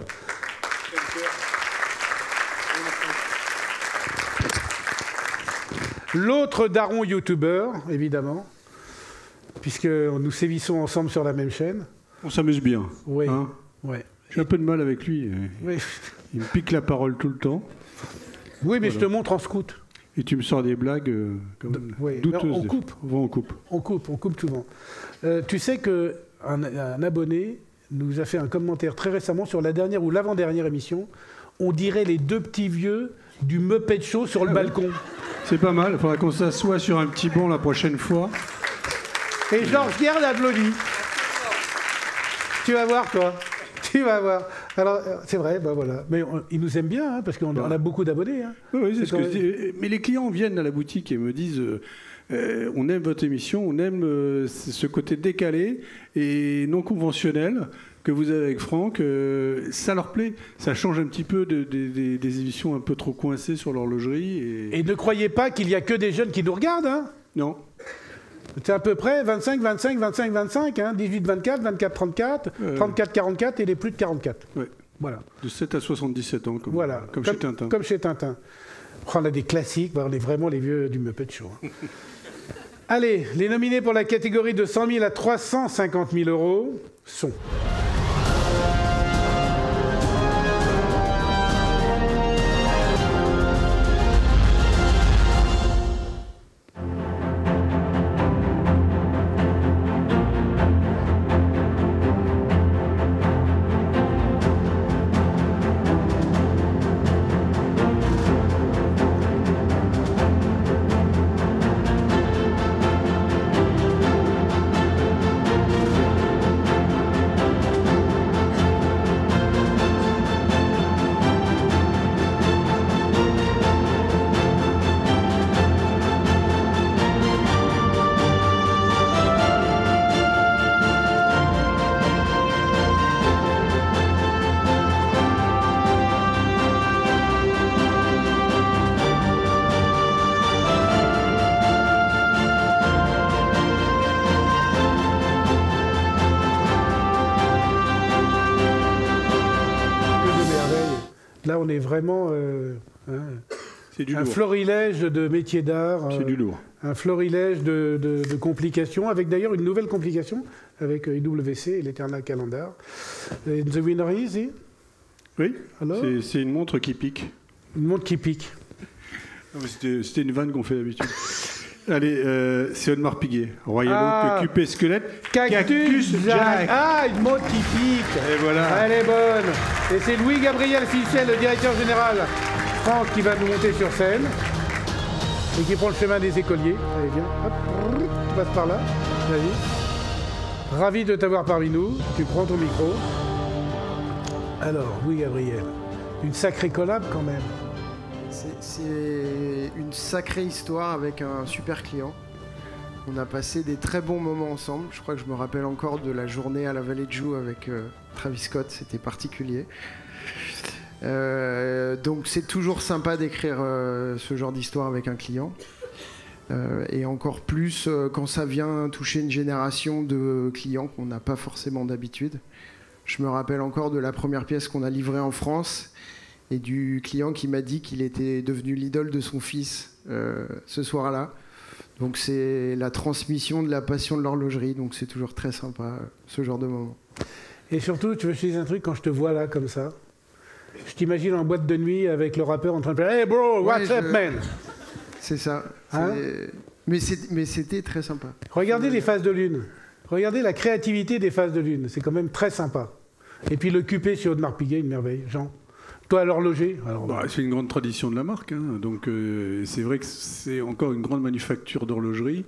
L'autre daron youtubeur, évidemment, puisque nous sévissons ensemble sur la même chaîne. On s'amuse bien. Oui. Hein, ouais. J'ai un peu de mal avec lui. Oui. Il me pique la parole tout le temps. Oui, mais voilà. Je te montre en scout. Et tu me sors des blagues quand même douteuses. On coupe. On coupe. On coupe souvent. Tu sais qu'un abonné nous a fait un commentaire très récemment sur la dernière ou l'avant-dernière émission. On dirait les deux petits vieux du Muppet Show sur le balcon. C'est pas mal. Il faudra qu'on s'assoie sur un petit banc la prochaine fois. Et Georges Guerre applaudit. Tu vas voir, toi. Tu vas voir. Alors, c'est vrai, ben voilà. Mais ils nous aiment bien, hein, parce qu'on a beaucoup d'abonnés. Hein. Oui, c'est ce que je dis. Mais les clients viennent à la boutique et me disent on aime votre émission, on aime ce côté décalé et non conventionnel que vous avez avec Franck. Ça leur plaît. Ça change un petit peu des émissions un peu trop coincées sur l'horlogerie. Et ne croyez pas qu'il n'y a que des jeunes qui nous regardent. Hein. Non. C'est à peu près 25, 25, 25, 25, hein, 18, 24, 24, 34, 34, 44 et les plus de 44. Ouais. Voilà. De 7 à 77 ans, comme chez Tintin. Comme chez Tintin. On a des classiques, on est vraiment les vieux du Muppet Show. Hein. Allez, les nominés pour la catégorie de 100 000 à 350 000 euros sont... Là, on est vraiment un florilège de métiers d'art. C'est du lourd. Un florilège de complications, avec d'ailleurs une nouvelle complication, avec IWC et l'Eternal Calendar. And the winner is... Oui, alors c'est une montre qui pique. Une montre qui pique. C'était une vanne qu'on fait d'habitude. Allez, c'est Audemars Piguet. Royal Oak, QP Squelette. Cactus Jack. Ah, une montre qui pique. Et voilà. Elle est bonne. Et c'est Louis-Gabriel Fichel, le directeur général, Franck, qui va nous monter sur scène. Et qui prend le chemin des écoliers. Allez, viens. Hop, tu passes par là. Vas-y. Ravi de t'avoir parmi nous. Tu prends ton micro. Alors, Louis-Gabriel, une sacrée collab quand même. C'est une sacrée histoire avec un super client. On a passé des très bons moments ensemble. Je crois que je me rappelle encore de la journée à la Vallée de Joux avec Travis Scott. C'était particulier. Donc c'est toujours sympa d'écrire ce genre d'histoire avec un client. Et encore plus quand ça vient toucher une génération de clients qu'on n'a pas forcément d'habitude. Je me rappelle encore de la première pièce qu'on a livrée en France et du client qui m'a dit qu'il était devenu l'idole de son fils ce soir-là. Donc c'est la transmission de la passion de l'horlogerie, donc c'est toujours très sympa ce genre de moment. Et surtout, tu veux que je te dise un truc, quand je te vois là comme ça, je t'imagine en boîte de nuit avec le rappeur en train de faire « Hey bro, what's up man ?» C'est ça. Hein? Mais c'était très sympa. Regardez les phases de lune. Regardez la créativité des phases de lune. C'est quand même très sympa. Et puis le QP chez Audemars Piguet, une merveille. Jean, toi à l'horloger c'est une grande tradition de la marque. Hein. Donc c'est vrai que c'est encore une grande manufacture d'horlogerie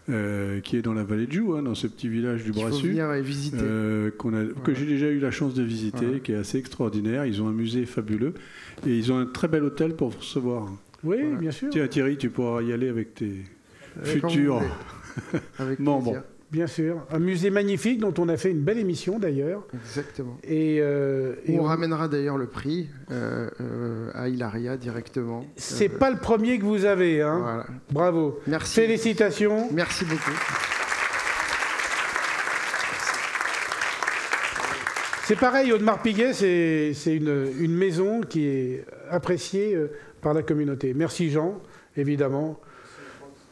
qui est dans la vallée de Joux, hein, dans ce petit village du Brassus. Il faut venir et visiter. Que j'ai déjà eu la chance de visiter, qui est assez extraordinaire. Ils ont un musée fabuleux et ils ont un très bel hôtel pour vous recevoir. Oui, bien sûr. Tiens Thierry, tu pourras y aller avec tes futurs membres. Bien sûr. Un musée magnifique dont on a fait une belle émission d'ailleurs. Exactement. Et on ramènera d'ailleurs le prix à Hilaria directement. C'est pas le premier que vous avez. Hein. Voilà. Bravo. Merci. Félicitations. Merci beaucoup. C'est pareil, Audemars Piguet, c'est une maison qui est appréciée par la communauté. Merci Jean, évidemment.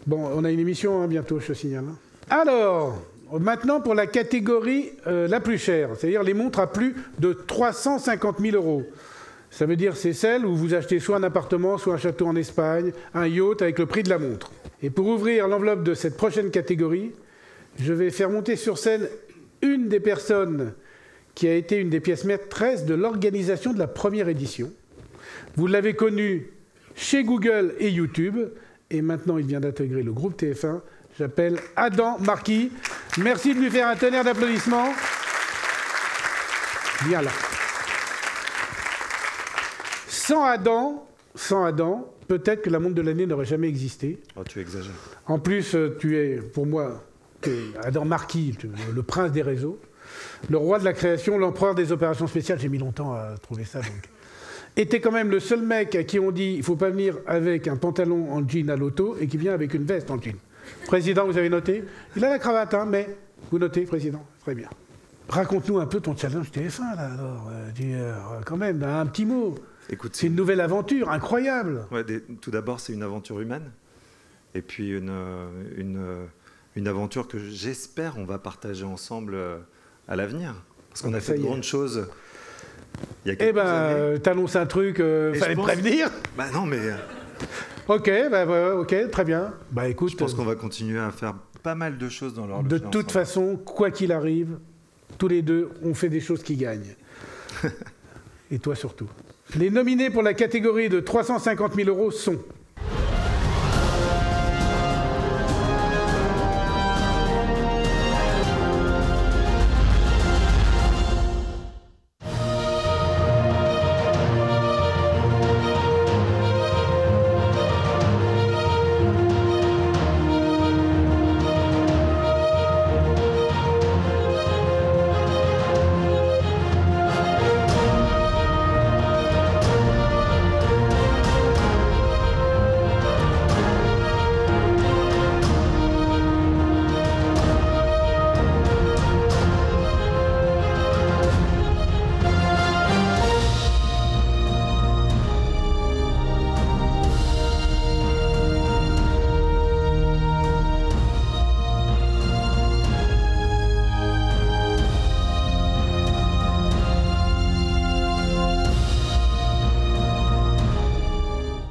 Bon, on a une émission bientôt, je te signale. Alors, maintenant pour la catégorie la plus chère, c'est-à-dire les montres à plus de 350 000 €. Ça veut dire c'est celle où vous achetez soit un appartement, soit un château en Espagne, un yacht avec le prix de la montre. Et pour ouvrir l'enveloppe de cette prochaine catégorie, je vais faire monter sur scène une des personnes qui a été une des pièces maîtresses de l'organisation de la première édition. Vous l'avez connu chez Google et YouTube, et maintenant il vient d'intégrer le groupe TF1. J'appelle Adam Marquis. Merci de lui faire un tonnerre d'applaudissements. Viens là. Sans Adam, peut-être que la montre de l'année n'aurait jamais existé. Oh, tu exagères. En plus, tu es, pour moi, Adam Marquis, le prince des réseaux, le roi de la création, l'empereur des opérations spéciales. J'ai mis longtemps à trouver ça, donc. Était quand même le seul mec à qui on dit il ne faut pas venir avec un pantalon en jean à l'auto et qui vient avec une veste en jean. Président, vous avez noté? Il a la cravate, hein, mais vous notez, Président? Très bien. Raconte-nous un peu ton challenge TF1, là, alors. Quand même, un petit mot. Écoute, c'est une nouvelle aventure, incroyable. Ouais, tout d'abord, c'est une aventure humaine. Et puis une aventure que j'espère on va partager ensemble à l'avenir. Parce qu'on a fait de grandes choses il y a quelques années. T'annonces un truc, fallait me prévenir. Bah non, mais... Ok, ok, très bien. Bah écoute... Je pense qu'on va continuer à faire pas mal de choses dans l'horlogerie. De toute façon, quoi qu'il arrive, tous les deux, on fait des choses qui gagnent. Et toi surtout. Les nominés pour la catégorie de 350 000 € sont...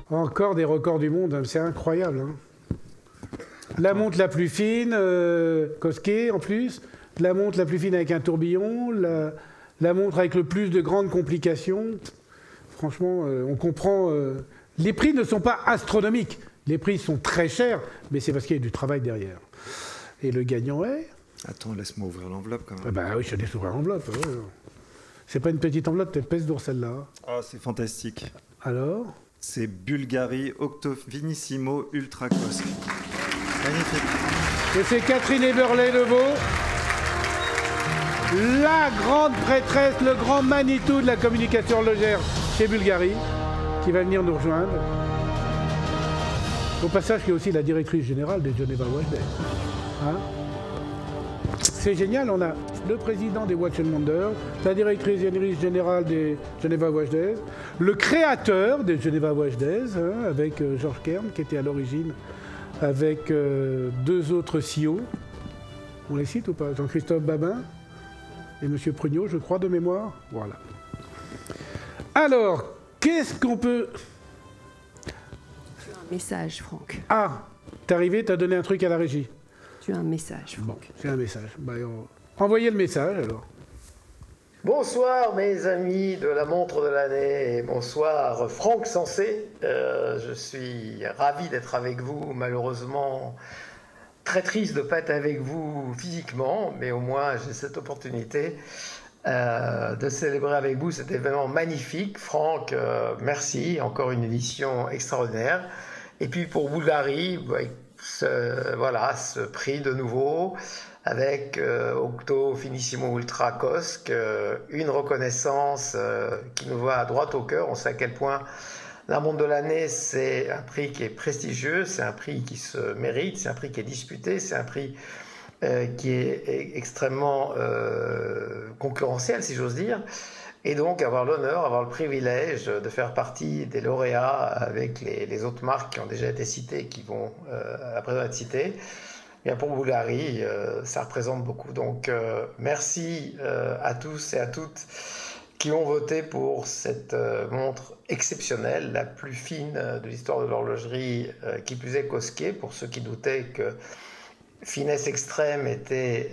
Encore des records du monde, c'est incroyable. Hein. La montre la plus fine, Cosquet en plus, la montre la plus fine avec un tourbillon, la montre avec le plus de grandes complications. Franchement, on comprend... Les prix ne sont pas astronomiques, les prix sont très chers, mais c'est parce qu'il y a du travail derrière. Et le gagnant est... Attends, laisse-moi ouvrir l'enveloppe quand même. Ah bah oui, je te laisse ouvrir l'enveloppe. Ouais. C'est pas une petite enveloppe, t'es pèse d'ours celle-là. Ah, c'est fantastique. Alors ? C'est Bulgari Octofinissimo Ultra Cosque. Magnifique. Et c'est Catherine Eberle-Devaux, la grande prêtresse, le grand Manitou de la communication horlogère chez Bulgari, qui va venir nous rejoindre. Au passage, il y a aussi la directrice générale des Geneva Watch Days. Hein? C'est génial, on a le président des Watch & Wonder, la directrice générale des Geneva Watch Days, le créateur des Geneva Watch Days, hein, avec Georges Kern, qui était à l'origine, avec deux autres CEO. On les cite ou pas? Jean-Christophe Babin et M. Prugnot, je crois, de mémoire. Voilà. Alors, qu'est-ce qu'on peut... Tu as un message, Franck. Ah, t'es arrivé, t'as donné un truc à la régie. Tu as un message, Franck. Bon, j'ai un message. Bah, envoyez le message, alors. Bonsoir, mes amis de la montre de l'année. Bonsoir, Franck Sensé. Je suis ravi d'être avec vous. Malheureusement, très triste de ne pas être avec vous physiquement, mais au moins, j'ai cette opportunité de célébrer avec vous cet événement magnifique. Franck, merci. Encore une édition extraordinaire. Et puis pour Bulgari, ce prix de nouveau avec Octo Finissimo Ultra Cosque, une reconnaissance qui nous va droit au cœur. On sait à quel point la montre de l'année, c'est un prix qui est prestigieux, c'est un prix qui se mérite, c'est un prix qui est disputé, c'est un prix qui est extrêmement concurrentielle, si j'ose dire. Et donc avoir l'honneur, avoir le privilège de faire partie des lauréats avec les autres marques qui ont déjà été citées, qui vont à présent être citées. Bien pour Bulgari, ça représente beaucoup. Donc merci à tous et à toutes qui ont voté pour cette montre exceptionnelle, la plus fine de l'histoire de l'horlogerie, qui plus est Cosquet, pour ceux qui doutaient que finesse extrême était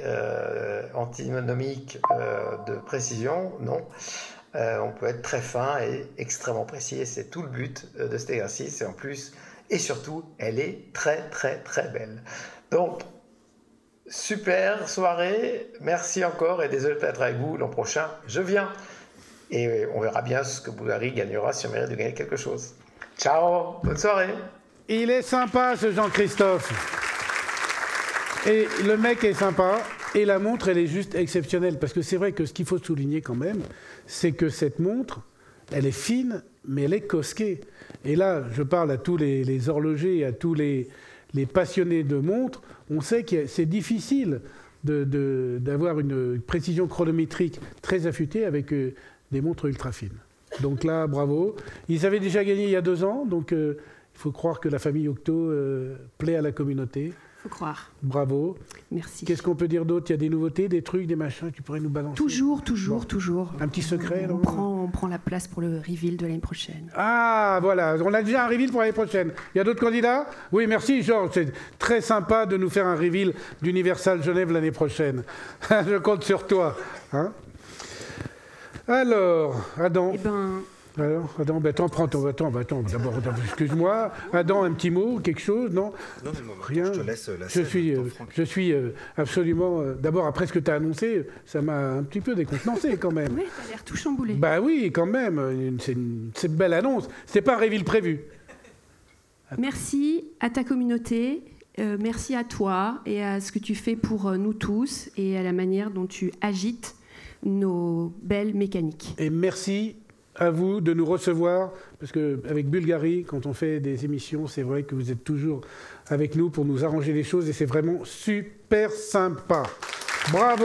antinomique de précision. Non, on peut être très fin et extrêmement précis, et c'est tout le but de cet exercice. Et en plus, et surtout, elle est très très très belle. Donc, super soirée, merci encore, et désolé de pas être avec vous l'an prochain, je viens. Et on verra bien ce que Bulgari gagnera, si on mérite de gagner quelque chose. Ciao, bonne soirée. Il est sympa ce Jean-Christophe. Et le mec est sympa, et la montre, elle est juste exceptionnelle. Parce que c'est vrai que ce qu'il faut souligner quand même, c'est que cette montre, elle est fine, mais elle est Cosquet. Et là, je parle à tous les horlogers, à tous les passionnés de montres. On sait que c'est difficile d'avoir une précision chronométrique très affûtée avec des montres ultra fines. Donc là, bravo. Ils avaient déjà gagné il y a 2 ans, donc il faut croire que la famille Octo plaît à la communauté. Faut croire. Bravo. Merci. Qu'est-ce qu'on peut dire d'autre? Il y a des nouveautés, des trucs, des machins que tu pourrais nous balancer? Toujours. Un petit secret, on prend la place pour le reveal de l'année prochaine. Ah, voilà, on a déjà un reveal pour l'année prochaine. Il y a d'autres candidats? Oui, merci Georges, c'est très sympa de nous faire un reveal d'Universal Genève l'année prochaine. Je compte sur toi. Hein? Alors, Adam. Alors, Adam, attends, d'abord, excuse-moi. Adam, un petit mot, quelque chose, non? Non, rien. Je te laisse la Je suis absolument... D'abord, après ce que tu as annoncé, ça m'a un petit peu décontenancé quand même. Oui, tu as l'air tout chamboulé. Bah oui, quand même, c'est une belle annonce. C'était pas un reveal prévu. Merci à ta communauté, merci à toi et à ce que tu fais pour nous tous et à la manière dont tu agites nos belles mécaniques. Et merci à vous de nous recevoir, parce qu'avec Bulgari, quand on fait des émissions, c'est vrai que vous êtes toujours avec nous pour nous arranger les choses, et c'est vraiment super sympa. Bravo.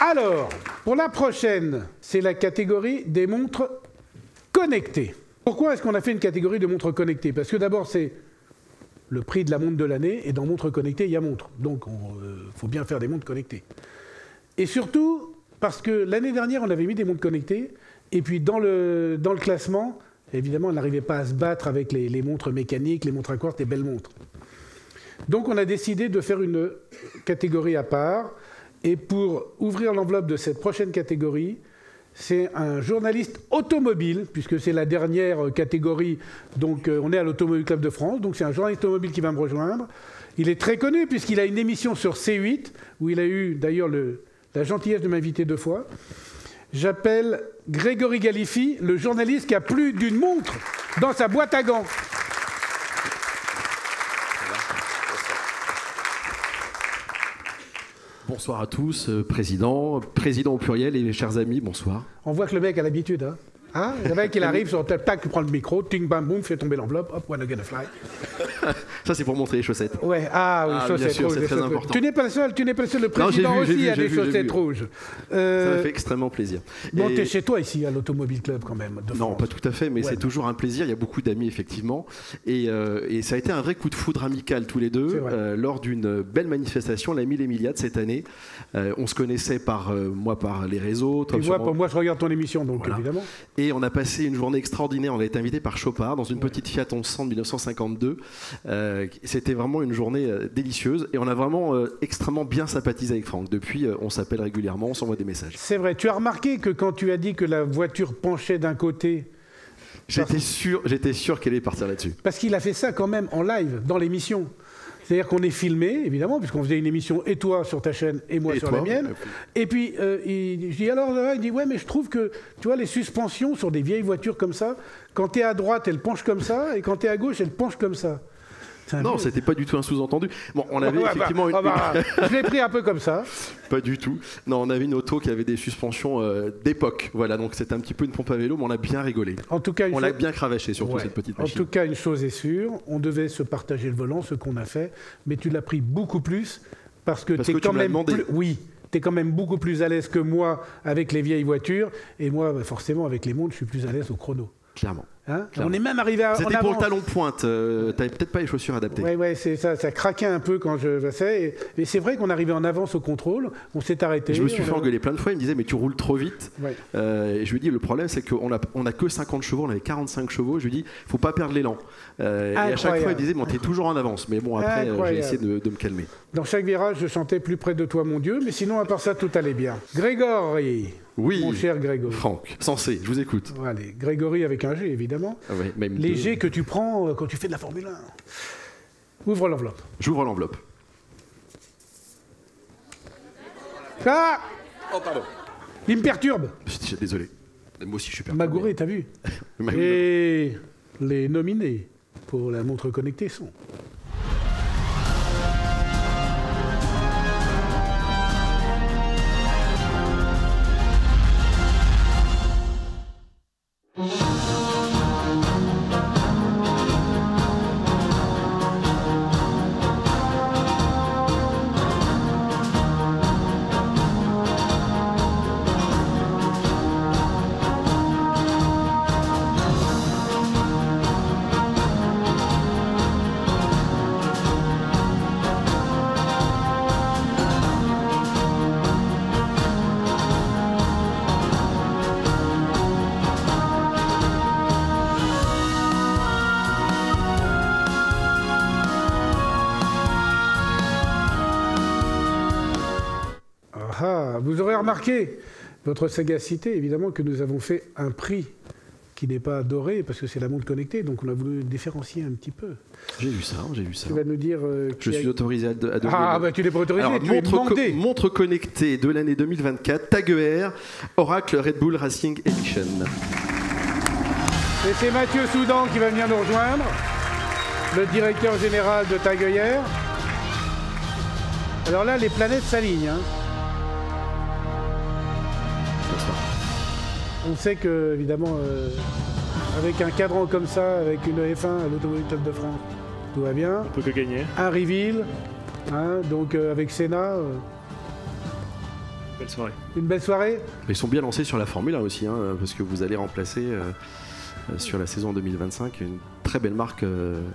Alors, pour la prochaine, c'est la catégorie des montres connectées. Pourquoi est-ce qu'on a fait une catégorie de montres connectées? Parce que d'abord, c'est le prix de la montre de l'année, et dans montres connectées, il y a montre. Donc, il faut bien faire des montres connectées. Et surtout, parce que l'année dernière, on avait mis des montres connectées, et puis dans le classement, évidemment, on n'arrivait pas à se battre avec les montres mécaniques, les montres à quartz, les belles montres. Donc, on a décidé de faire une catégorie à part, et pour ouvrir l'enveloppe de cette prochaine catégorie, c'est un journaliste automobile, puisque c'est la dernière catégorie, donc on est à l'Automobile Club de France, donc c'est un journaliste automobile qui va me rejoindre. Il est très connu, puisqu'il a une émission sur C8, où il a eu d'ailleurs la gentillesse de m'inviter 2 fois. J'appelle Grégory Galifi, le journaliste qui a plus d'une montre dans sa boîte à gants. Bonsoir à tous, président au pluriel et mes chers amis, bonsoir. On voit que le mec a l'habitude, hein. Hein, le mec, il arrive sur tac, tac, il prend le micro, ting, bam, boum, fait tomber l'enveloppe, hop, wanna get a fly. Ça, c'est pour montrer les chaussettes. Ouais, chaussettes bien sûr, rouges. c'est très important. Tu n'es pas le seul, le président aussi a des chaussettes rouges. Ça me fait extrêmement plaisir. Bon, t'es chez toi ici, à l'Automobile Club, quand même. Non, pas tout à fait, mais c'est toujours un plaisir. Il y a beaucoup d'amis, effectivement. Et ça a été un vrai coup de foudre amical, tous les deux, lors d'une belle manifestation, la 1000 Emilia de cette année. On se connaissait par les réseaux. Moi, je regarde ton émission, donc voilà. Évidemment. Et on a passé une journée extraordinaire. On a été invité par Chopard dans une petite Fiat 1100 de 1952. C'était vraiment une journée délicieuse. Et on a vraiment extrêmement bien sympathisé avec Franck. Depuis, on s'appelle régulièrement, on s'envoie des messages. C'est vrai. Tu as remarqué que quand tu as dit que la voiture penchait d'un côté... J'étais sûr qu'elle allait partir là-dessus. Parce qu'il a fait ça quand même en live, dans l'émission. C'est-à-dire qu'on est filmé, évidemment, puisqu'on faisait une émission, et toi sur ta chaîne, et moi sur la mienne. Et puis, je dis alors, il dit, ouais, mais je trouve que, tu vois, les suspensions sur des vieilles voitures comme ça, quand tu es à droite, elles penchent comme ça, et quand tu es à gauche, elles penchent comme ça. Non, c'était pas du tout un sous-entendu. Bon, on avait effectivement je l'ai pris un peu comme ça. Pas du tout. Non, on avait une auto qui avait des suspensions d'époque. Voilà, donc c'était un petit peu une pompe à vélo, mais on a bien rigolé. En tout cas, on l'a bien cravaché, surtout cette petite machine. En tout cas, une chose est sûre, on devait se partager le volant, ce qu'on a fait, mais tu l'as pris beaucoup plus parce que tu es quand même t'es quand même beaucoup plus à l'aise que moi avec les vieilles voitures, et moi, forcément, avec les montres, je suis plus à l'aise au chrono. Clairement. Hein, on est même arrivé à. C'était pour le talon pointe. T'avais peut-être pas les chaussures adaptées. Oui, c'est ça. Ça craquait un peu quand je passais. Et c'est vrai qu'on arrivait en avance au contrôle. On s'est arrêté. Je me suis fait engueuler plein de fois. Il me disait mais tu roules trop vite. Ouais. Et je lui dis le problème c'est qu'on a que 50 chevaux. On avait 45 chevaux. Je lui dis faut pas perdre l'élan. Et à chaque fois il disait bon t'es toujours en avance. Mais bon après j'ai essayé de me calmer. Dans chaque virage je chantais plus près de toi mon Dieu. Mais sinon à part ça tout allait bien. Grégory. Oui, mon cher Grégory. Franck, Sensé, je vous écoute. Allez, Grégory avec un G, évidemment. Ah ouais, même les G que tu prends quand tu fais de la Formule 1. Ouvre l'enveloppe. J'ouvre l'enveloppe. Ah oh, pardon. Il me perturbe. Désolé. Moi aussi, je suis perturbé. Magouré, t'as vu Et les nominés pour la montre connectée sont... Vous aurez remarqué, votre sagacité, évidemment, que nous avons fait un prix qui n'est pas doré, parce que c'est la montre connectée, donc on a voulu différencier un petit peu. J'ai vu ça. Tu vas nous dire... je suis autorisé à donner... bah tu n'es pas autorisé, tu es demandé. Montre connectée de l'année 2024, Tag Heuer, Oracle Red Bull Racing Edition. Et c'est Mathieu Soudan qui va venir nous rejoindre, le directeur général de Tag Heuer. Alors là, les planètes s'alignent, hein. On sait que, évidemment, avec un cadran comme ça, avec une F1 à l'Automobile Club de France, tout va bien. On peut que gagner. Un reveal, hein, donc avec Senna. Belle soirée. Une belle soirée. Ils sont bien lancés sur la Formule 1 aussi, hein, parce que vous allez remplacer sur la saison 2025 une très belle marque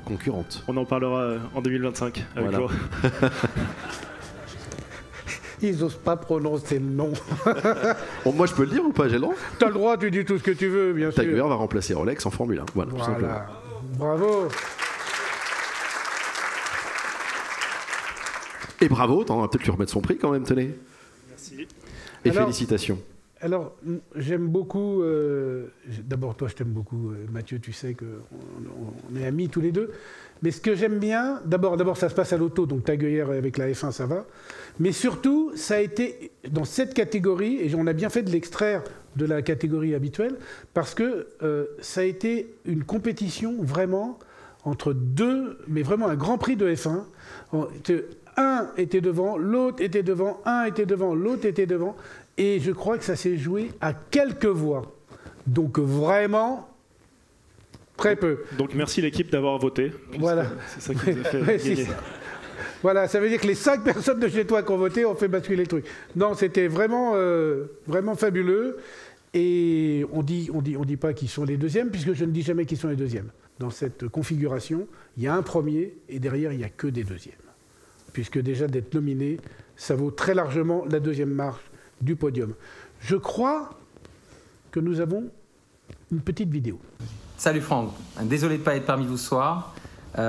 concurrente. On en parlera en 2025 avec voilà. Ils n'osent pas prononcer le nom. Bon, moi, je peux le dire ou pas, j'ai le droit ? T'as le droit, tu dis tout ce que tu veux, bien sûr. Tag Heuer va remplacer Rolex en Formule 1. Voilà, tout simplement. Bravo. Et bravo, on va peut-être lui remettre son prix quand même, tenez. Merci. Et félicitations. Alors, j'aime beaucoup... D'abord, toi, je t'aime beaucoup, Mathieu, tu sais qu'on est amis tous les deux. Mais ce que j'aime bien, d'abord, ça se passe à l'auto, donc Tag Heuer avec la F1, ça va. Mais surtout, ça a été dans cette catégorie, et on a bien fait de l'extraire de la catégorie habituelle, parce que ça a été une compétition vraiment entre deux, mais vraiment un grand prix de F1. Un était devant, l'autre était devant, un était devant, l'autre était devant. Et je crois que ça s'est joué à quelques voix. Donc vraiment... Très peu. Donc merci l'équipe d'avoir voté. Voilà. C'est ça qui nous a fait gagner. Voilà, ça veut dire que les 5 personnes de chez toi qui ont voté ont fait basculer le truc. Non, c'était vraiment, vraiment fabuleux. Et on dit pas qui sont les deuxièmes, puisque je ne dis jamais qui sont les deuxièmes. Dans cette configuration, il y a un premier et derrière, il n'y a que des deuxièmes. Puisque déjà d'être nominé, ça vaut très largement la deuxième marche du podium. Je crois que nous avons une petite vidéo. Salut Franck, désolé de ne pas être parmi vous ce soir,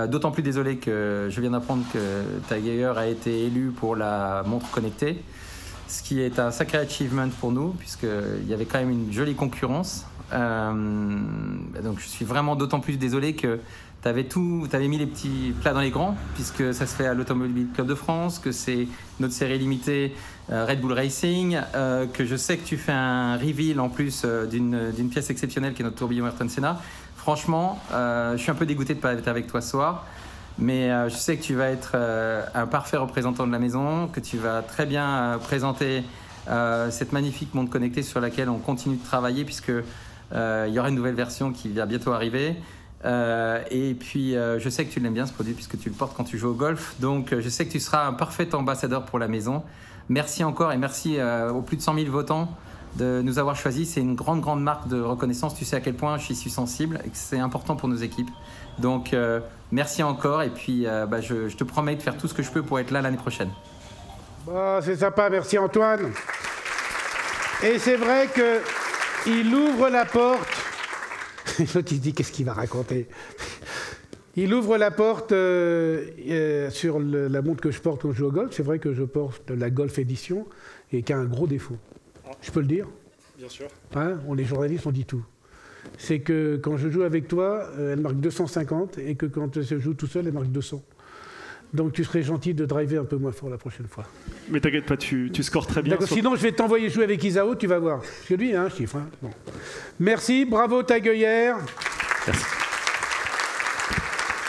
d'autant plus désolé que je viens d'apprendre que Tag Heuer a été élu pour la montre connectée, ce qui est un sacré achievement pour nous, puisqu'il y avait quand même une jolie concurrence. Donc je suis vraiment d'autant plus désolé que tu avais mis les petits plats dans les grands, puisque ça se fait à l'Automobile Club de France, que c'est notre série limitée Red Bull Racing, que je sais que tu fais un reveal en plus d'une pièce exceptionnelle qui est notre tourbillon Ayrton Senna. Franchement, je suis un peu dégoûté de ne pas être avec toi ce soir. Mais je sais que tu vas être un parfait représentant de la maison, que tu vas très bien présenter cette magnifique montre connectée sur laquelle on continue de travailler, puisque il y aura une nouvelle version qui va bientôt arriver. Et puis je sais que tu l'aimes bien ce produit puisque tu le portes quand tu joues au golf, donc je sais que tu seras un parfait ambassadeur pour la maison. Merci encore et merci aux plus de 100 000 votants de nous avoir choisis. C'est une grande marque de reconnaissance. Tu sais à quel point je suis sensible et que c'est important pour nos équipes. Donc merci encore et puis je te promets de faire tout ce que je peux pour être là l'année prochaine. Bah, c'est sympa, merci Antoine. Et c'est vrai qu'il ouvre la porte. L'autre il se dit qu'est-ce qu'il va raconter. Il ouvre la porte sur la montre que je porte quand je joue au golf. C'est vrai que je porte la Golf Edition et qui a un gros défaut. Je peux le dire? Bien sûr. Hein, les journalistes, on dit tout. C'est que quand je joue avec toi, elle marque 250 et que quand je joue tout seul, elle marque 200. Donc tu serais gentil de driver un peu moins fort la prochaine fois. Mais t'inquiète pas, tu scores très bien. D'accord, sinon je vais t'envoyer jouer avec Isao, tu vas voir. Parce que lui, il a un chiffre. Hein. Bon. Merci, bravo Tagueillère. Merci.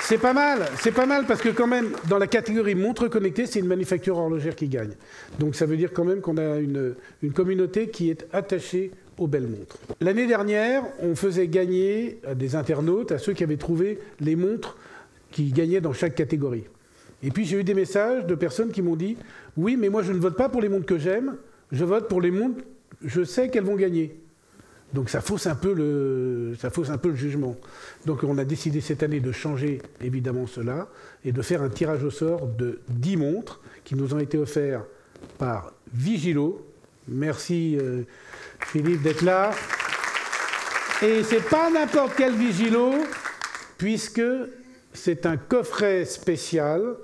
C'est pas mal parce que quand même, dans la catégorie montre connectée, c'est une manufacture horlogère qui gagne. Donc ça veut dire quand même qu'on a une communauté qui est attachée aux belles montres. L'année dernière, on faisait gagner à des internautes, à ceux qui avaient trouvé les montres qui gagnaient dans chaque catégorie. Et puis j'ai eu des messages de personnes qui m'ont dit « Oui, mais moi je ne vote pas pour les montres que j'aime, je vote pour les montres, je sais qu'elles vont gagner ». Donc ça fausse un peu le jugement. Donc on a décidé cette année de changer évidemment cela et de faire un tirage au sort de 10 montres qui nous ont été offertes par Vigilo. Merci Philippe d'être là. Et c'est pas n'importe quel Vigilo, puisque c'est un coffret spécial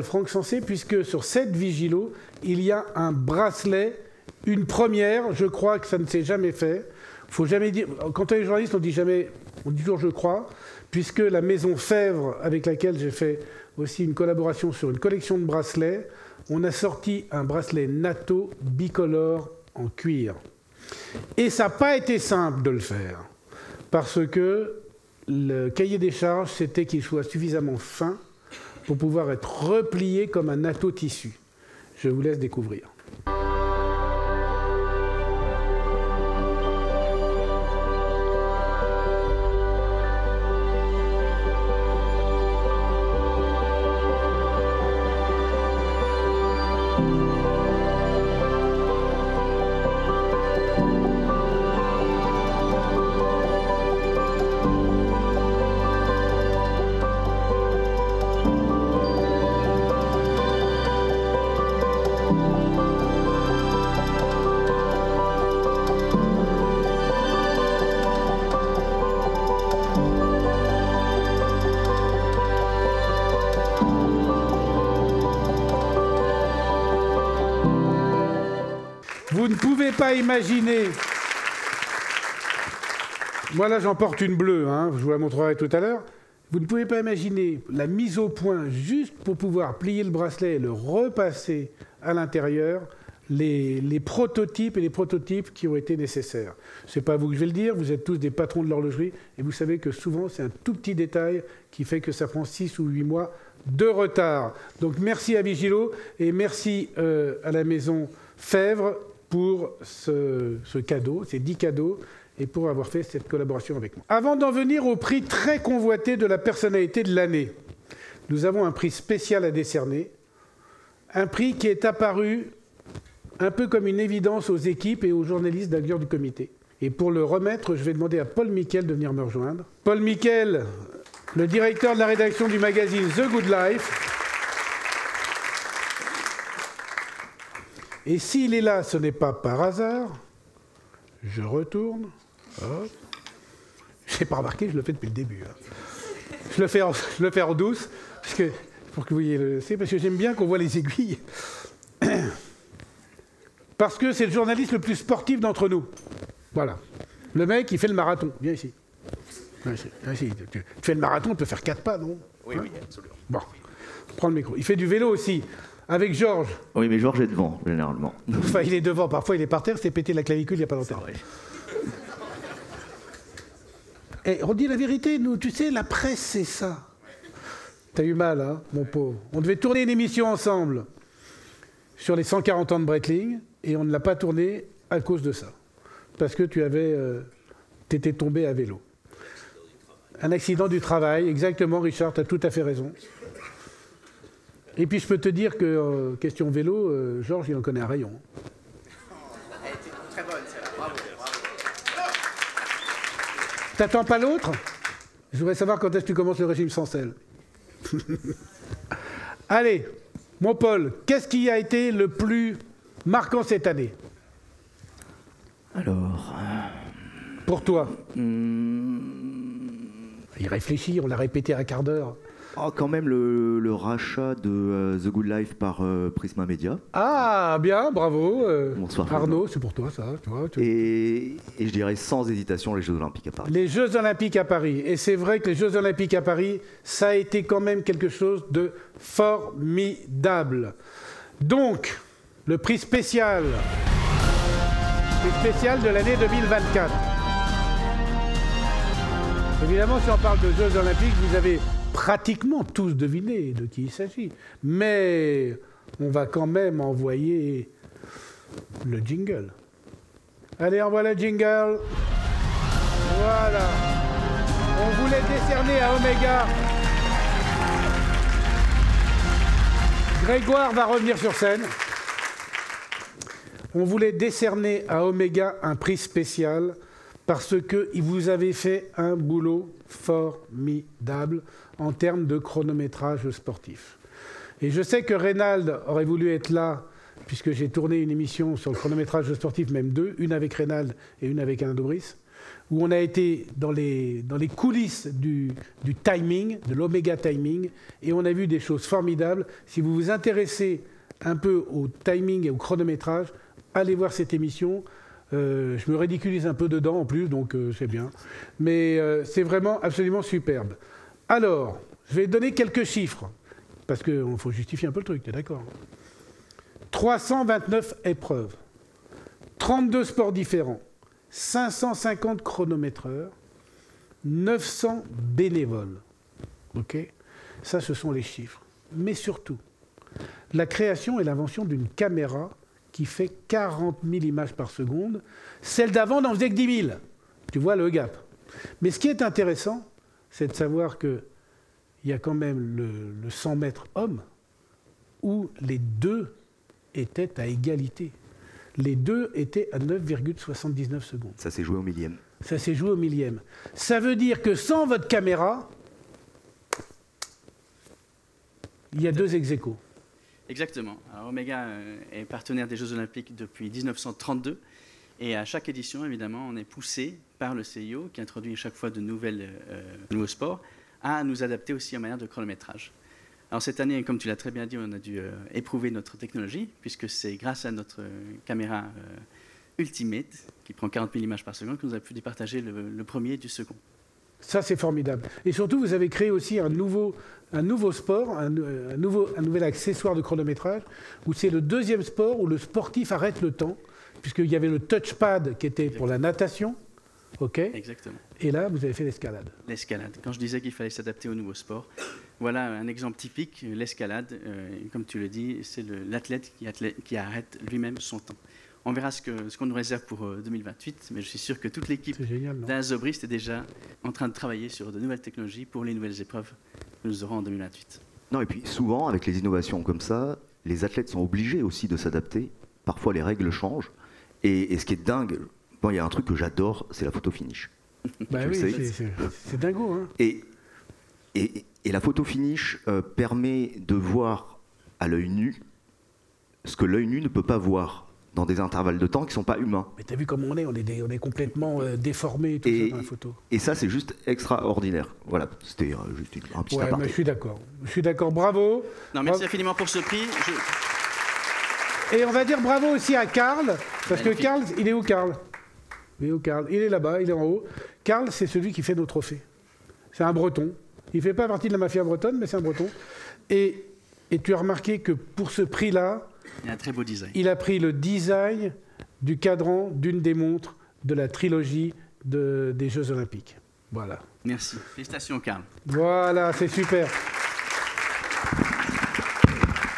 Franck Sensé, puisque sur cette Vigilo, il y a un bracelet, une première, je crois que ça ne s'est jamais fait. Faut jamais dire, quand on est journaliste, on dit toujours je crois, puisque la maison Fèvre, avec laquelle j'ai fait aussi une collaboration sur une collection de bracelets, on a sorti un bracelet NATO bicolore en cuir. Et ça n'a pas été simple de le faire, parce que le cahier des charges, c'était qu'il soit suffisamment fin pour pouvoir être replié comme un NATO tissu. Je vous laisse découvrir. Vous ne pouvez pas imaginer... Moi là j'en porte une bleue, hein, je vous la montrerai tout à l'heure. Vous ne pouvez pas imaginer la mise au point juste pour pouvoir plier le bracelet et le repasser à l'intérieur, les prototypes et les prototypes qui ont été nécessaires. Ce n'est pas à vous que je vais le dire, vous êtes tous des patrons de l'horlogerie et vous savez que souvent c'est un tout petit détail qui fait que ça prend 6 ou 8 mois de retard. Donc merci à Vigilo et merci à la maison Fèvre pour ce cadeau, ces 10 cadeaux, et pour avoir fait cette collaboration avec moi. Avant d'en venir au prix très convoité de la personnalité de l'année, nous avons un prix spécial à décerner, un prix qui est apparu un peu comme une évidence aux équipes et aux journalistes d'Aguilleur du comité. Et pour le remettre, je vais demander à Paul Miquel de venir me rejoindre. Paul Miquel, le directeur de la rédaction du magazine The Good Life. Et s'il est là, ce n'est pas par hasard. Je retourne. Hop. Je n'ai pas remarqué, je le fais depuis le début. Hein. Je le fais en douce, pour que vous voyez parce que j'aime bien qu'on voit les aiguilles. Parce que c'est le journaliste le plus sportif d'entre nous. Voilà. Le mec, il fait le marathon. Viens ici. Viens ici. Tu fais le marathon, tu peux faire 4 pas, non? Oui, oui, absolument. Bon, prends le micro. Il fait du vélo aussi. Avec Georges. Oui, mais Georges est devant, généralement. Enfin, il est devant. Parfois, il est par terre. C'est pété la clavicule il n'y a pas longtemps. Et on dit la vérité, nous, tu sais, la presse, c'est ça. T'as eu mal, hein, mon pauvre. On devait tourner une émission ensemble sur les 140 ans de Breitling, et on ne l'a pas tournée à cause de ça. Parce que t'étais tombé à vélo. Un accident du travail, exactement, Richard, tu as tout à fait raison. Et puis je peux te dire que, question vélo, Georges, il en connaît un rayon. Elle était très bonne, celle-là. Bravo, bravo. T'attends pas l'autre? Je voudrais savoir quand est-ce que tu commences le régime sans sel. Allez, mon Paul, qu'est-ce qui a été le plus marquant cette année? Alors... Pour toi? Il réfléchit, on l'a répété un quart d'heure. Oh, quand même le rachat de The Good Life par Prisma Media. Ah, bien, bravo. Bonsoir. Arnaud, c'est pour toi ça. Tu vois, et je dirais sans hésitation les Jeux Olympiques à Paris. Les Jeux Olympiques à Paris. Et c'est vrai que les Jeux Olympiques à Paris, ça a été quand même quelque chose de formidable. Donc, le prix spécial de l'année 2024. Évidemment, si on parle de Jeux Olympiques, vous avez pratiquement tous deviné de qui il s'agit. Mais on va quand même envoyer le jingle. Allez, envoie le jingle. Voilà. On voulait décerner à Omega. Grégoire va revenir sur scène. On voulait décerner à Omega un prix spécial parce qu'il vous avait fait un boulot formidable en termes de chronométrage sportif. Et je sais que Reynald aurait voulu être là, puisque j'ai tourné une émission sur le chronométrage sportif, même deux, une avec Reynald et une avec Alain Dobris, où on a été dans les coulisses du timing, de l'Omega Timing, et on a vu des choses formidables. Si vous vous intéressez un peu au timing et au chronométrage, allez voir cette émission. Je me ridiculise un peu dedans en plus, donc c'est bien. Mais c'est vraiment absolument superbe. Alors, je vais donner quelques chiffres, parce qu'il faut justifier un peu le truc, tu es d'accord? 329 épreuves, 32 sports différents, 550 chronométreurs, 900 bénévoles. OK? Ça, ce sont les chiffres. Mais surtout, la création et l'invention d'une caméra qui fait 40 000 images par seconde. Celle d'avant n'en faisait que 10 000. Tu vois le gap. Mais ce qui est intéressant, c'est de savoir qu'il y a quand même le 100 mètres homme où les deux étaient à égalité. Les deux étaient à 9,79 secondes. Ça s'est joué au millième. Ça s'est joué au millième. Ça veut dire que sans votre caméra, il y a deux ex-aequo. Exactement. Alors, Omega est partenaire des Jeux Olympiques depuis 1932 et à chaque édition, évidemment, on est poussé par le CIO qui introduit chaque fois de nouveaux sports à nous adapter aussi en manière de chronométrage. Alors cette année, comme tu l'as très bien dit, on a dû éprouver notre technologie puisque c'est grâce à notre caméra Ultimate qui prend 40 000 images par seconde que nous avons pu départager le premier du second. Ça, c'est formidable. Et surtout, vous avez créé aussi un nouveau sport, un nouvel accessoire de chronométrage, où c'est le deuxième sport où le sportif arrête le temps, puisqu'il y avait le touchpad qui était pour la natation. OK. Exactement. Et là, vous avez fait l'escalade. L'escalade. Quand je disais qu'il fallait s'adapter au nouveau sport, voilà un exemple typique, l'escalade. Comme tu le dis, c'est l'athlète qui arrête lui-même son temps. On verra ce qu'on nous réserve pour 2028, mais je suis sûr que toute l'équipe d'Azobrist est déjà en train de travailler sur de nouvelles technologies pour les nouvelles épreuves que nous aurons en 2028. Non, et puis souvent, avec les innovations comme ça, les athlètes sont obligés aussi de s'adapter. Parfois, les règles changent. Et ce qui est dingue, bon, il y a un truc que j'adore, c'est la photo finish. Bah oui, c'est dingo. Hein. Et la photo finish permet de voir à l'œil nu ce que l'œil nu ne peut pas voir dans des intervalles de temps qui ne sont pas humains. Mais tu as vu comment on est complètement déformé tout ça dans la photo. Et ça, c'est juste extraordinaire. Voilà, c'était juste un petit aparté. Mais je suis d'accord, bravo. Non, merci infiniment pour ce prix. Et on va dire bravo aussi à Karl, parce que Karl, il est où Karl? Il est là-bas, il est en haut. Karl, c'est celui qui fait nos trophées. C'est un Breton. Il ne fait pas partie de la mafia bretonne, mais c'est un Breton. Et tu as remarqué que pour ce prix-là, il y a un très beau design. Il a pris le design du cadran d'une des montres de la trilogie des Jeux Olympiques. Voilà. Merci. Félicitations, Karl. Voilà, c'est super.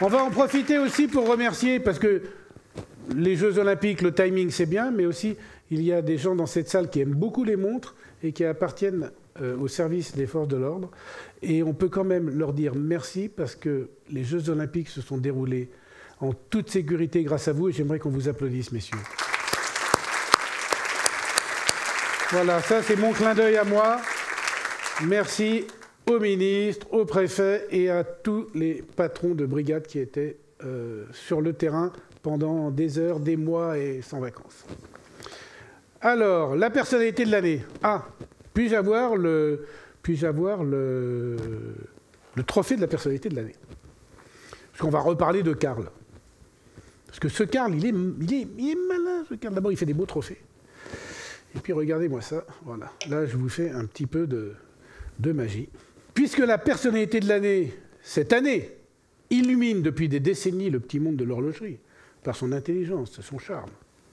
On va en profiter aussi pour remercier, parce que les Jeux Olympiques, le timing c'est bien, mais aussi il y a des gens dans cette salle qui aiment beaucoup les montres et qui appartiennent au service des forces de l'ordre. Et on peut quand même leur dire merci parce que les Jeux Olympiques se sont déroulés en toute sécurité grâce à vous et j'aimerais qu'on vous applaudisse, messieurs. Voilà, ça c'est mon clin d'œil à moi. Merci au ministre, au préfet et à tous les patrons de brigade qui étaient sur le terrain pendant des heures, des mois et sans vacances. Alors, la personnalité de l'année. Ah, puis-je avoir le trophée de la personnalité de l'année? Parce qu'on va reparler de Karl. Parce que ce Karl, il est malin, ce Karl. D'abord, il fait des beaux trophées. Et puis, regardez-moi ça. Voilà. Là, je vous fais un petit peu de magie. Puisque la personnalité de l'année, cette année, illumine depuis des décennies le petit monde de l'horlogerie, par son intelligence, son charme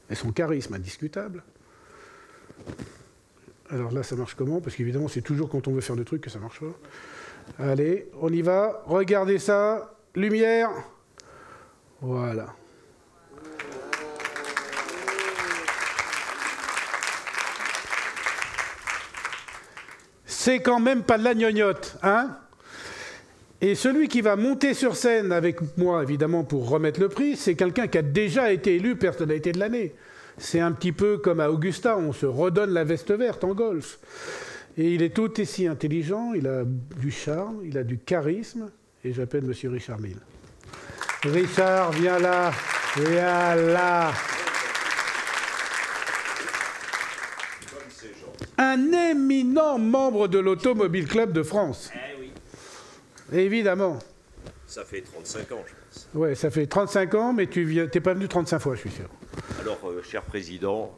et son charisme indiscutable. Alors là, ça marche comment? Parce qu'évidemment, c'est toujours quand on veut faire des trucs que ça marche pas. Allez, on y va. Regardez ça. Lumière. Voilà. C'est quand même pas de la gnognotte, hein? Et celui qui va monter sur scène avec moi, évidemment, pour remettre le prix, c'est quelqu'un qui a déjà été élu personnalité de l'année. C'est un petit peu comme à Augusta, on se redonne la veste verte en golf. Et il est tout aussi intelligent, il a du charme, il a du charisme, et j'appelle M. Richard Mille. Richard, viens là, viens là. Un éminent membre de l'Automobile Club de France. Eh oui. Évidemment. Ça fait 35 ans, je pense. Ouais, ça fait 35 ans, mais tu n'es pas venu 35 fois, je suis sûr. Alors, cher président,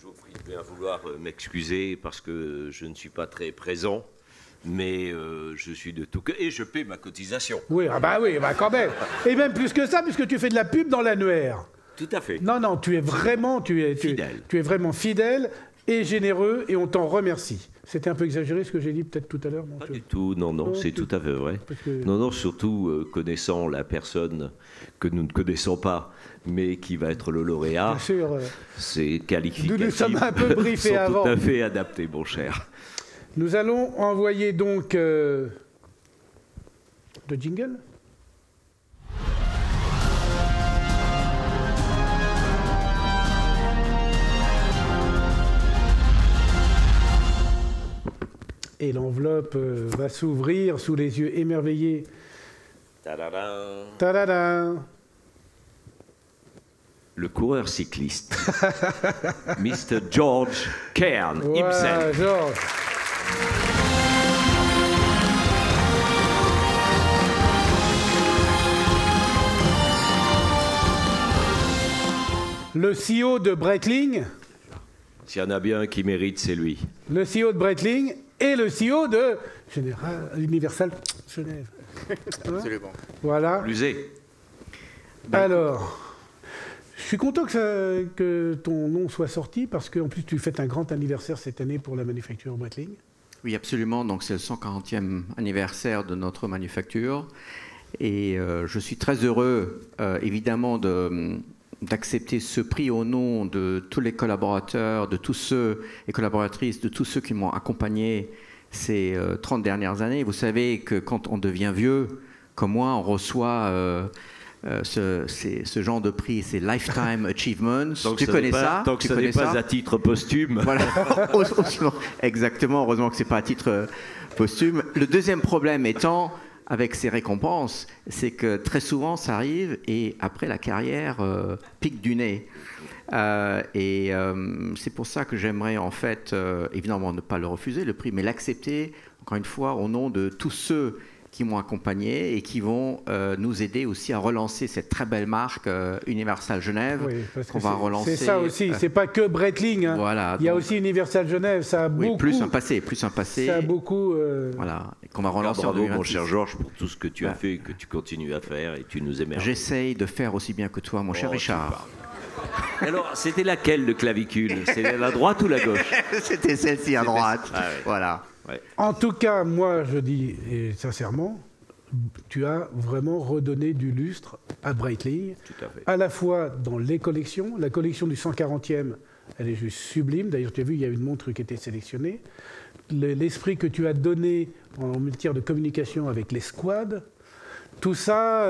je vous prie de bien vouloir m'excuser parce que je ne suis pas très présent, mais je suis de tout cœur et je paie ma cotisation. Oui, quand même. Et même plus que ça, puisque tu fais de la pub dans l'annuaire. Tout à fait. Non, tu es vraiment fidèle. Tu es vraiment fidèle et généreux, et on t'en remercie. C'était un peu exagéré ce que j'ai dit peut-être tout à l'heure. Pas du tout, non, c'est tout à fait vrai. Non, surtout connaissant la personne que nous ne connaissons pas, mais qui va être le lauréat, bien sûr, c'est qualificatif. Nous sommes un peu briefés avant. Tout à fait adapté, mon cher. Nous allons envoyer donc le jingle. Et l'enveloppe va s'ouvrir sous les yeux émerveillés. Tadadam. Tadadam. Le coureur cycliste, Mr. George Cairn, voilà, himself. George. Le CEO de Breitling. S'il y en a bien un qui mérite, c'est lui. Le CEO de Breitling et le CEO de Universal Genève. Absolument. Voilà. L'usé. Alors, je suis content que ton nom soit sorti parce qu'en plus tu fêtes un grand anniversaire cette année pour la manufacture Breitling. Oui, absolument. Donc c'est le 140e anniversaire de notre manufacture. Et je suis très heureux, évidemment, d'accepter ce prix au nom de tous les collaborateurs, de tous ceux et collaboratrices, de tous ceux qui m'ont accompagné ces 30 dernières années. Vous savez que quand on devient vieux, comme moi, on reçoit ce genre de prix, c'est Lifetime Achievements. Tu connais ça? Tant que ce n'est pas à titre posthume. Voilà. Exactement, heureusement que ce n'est pas à titre posthume. Le deuxième problème étant, avec ces récompenses, c'est que très souvent ça arrive et après la carrière pique du nez. C'est pour ça que j'aimerais en fait, évidemment ne pas le refuser, le prix, mais l'accepter, encore une fois, au nom de tous ceux qui m'ont accompagné et qui vont nous aider aussi à relancer cette très belle marque Universal Genève, oui, qu'on va relancer. C'est ça aussi, c'est pas que Breitling. Hein. Voilà, il y a aussi Universal Genève, ça a beaucoup. Plus un passé. Ça a beaucoup. Voilà, qu'on va relancer bravo, en 2026. mon cher Georges, pour tout ce que tu as fait et que tu continues à faire et tu nous émerges. J'essaye de faire aussi bien que toi, mon cher Richard. Alors, c'était laquelle de clavicule? C'était la droite ou la gauche? C'était celle-ci à droite. Ah ouais. Voilà. Ouais. En tout cas, moi, je dis et sincèrement, tu as vraiment redonné du lustre à Breitling, à la fois dans les collections. La collection du 140e, elle est juste sublime. D'ailleurs, tu as vu, il y a une montre qui était sélectionnée. L'esprit que tu as donné en matière de communication avec les squads, tout ça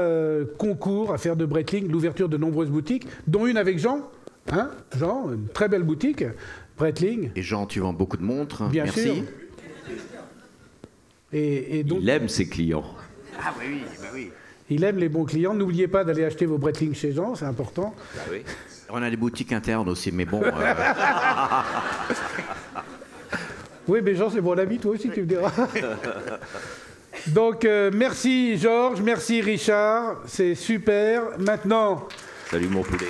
concourt à faire de Breitling l'ouverture de nombreuses boutiques, dont une avec Jean. Hein, Jean, une très belle boutique, Breitling. Et Jean, tu vends beaucoup de montres. Bien Merci. sûr. Et donc, il aime ses clients. Ah oui, bah oui. Il aime les bons clients. N'oubliez pas d'aller acheter vos Breitling chez Jean, c'est important. Bah oui. On a des boutiques internes aussi, mais bon. Oui, mais Jean, c'est mon ami, toi aussi, tu me diras. Donc, merci Georges, merci Richard, c'est super. Maintenant... Salut mon poulet.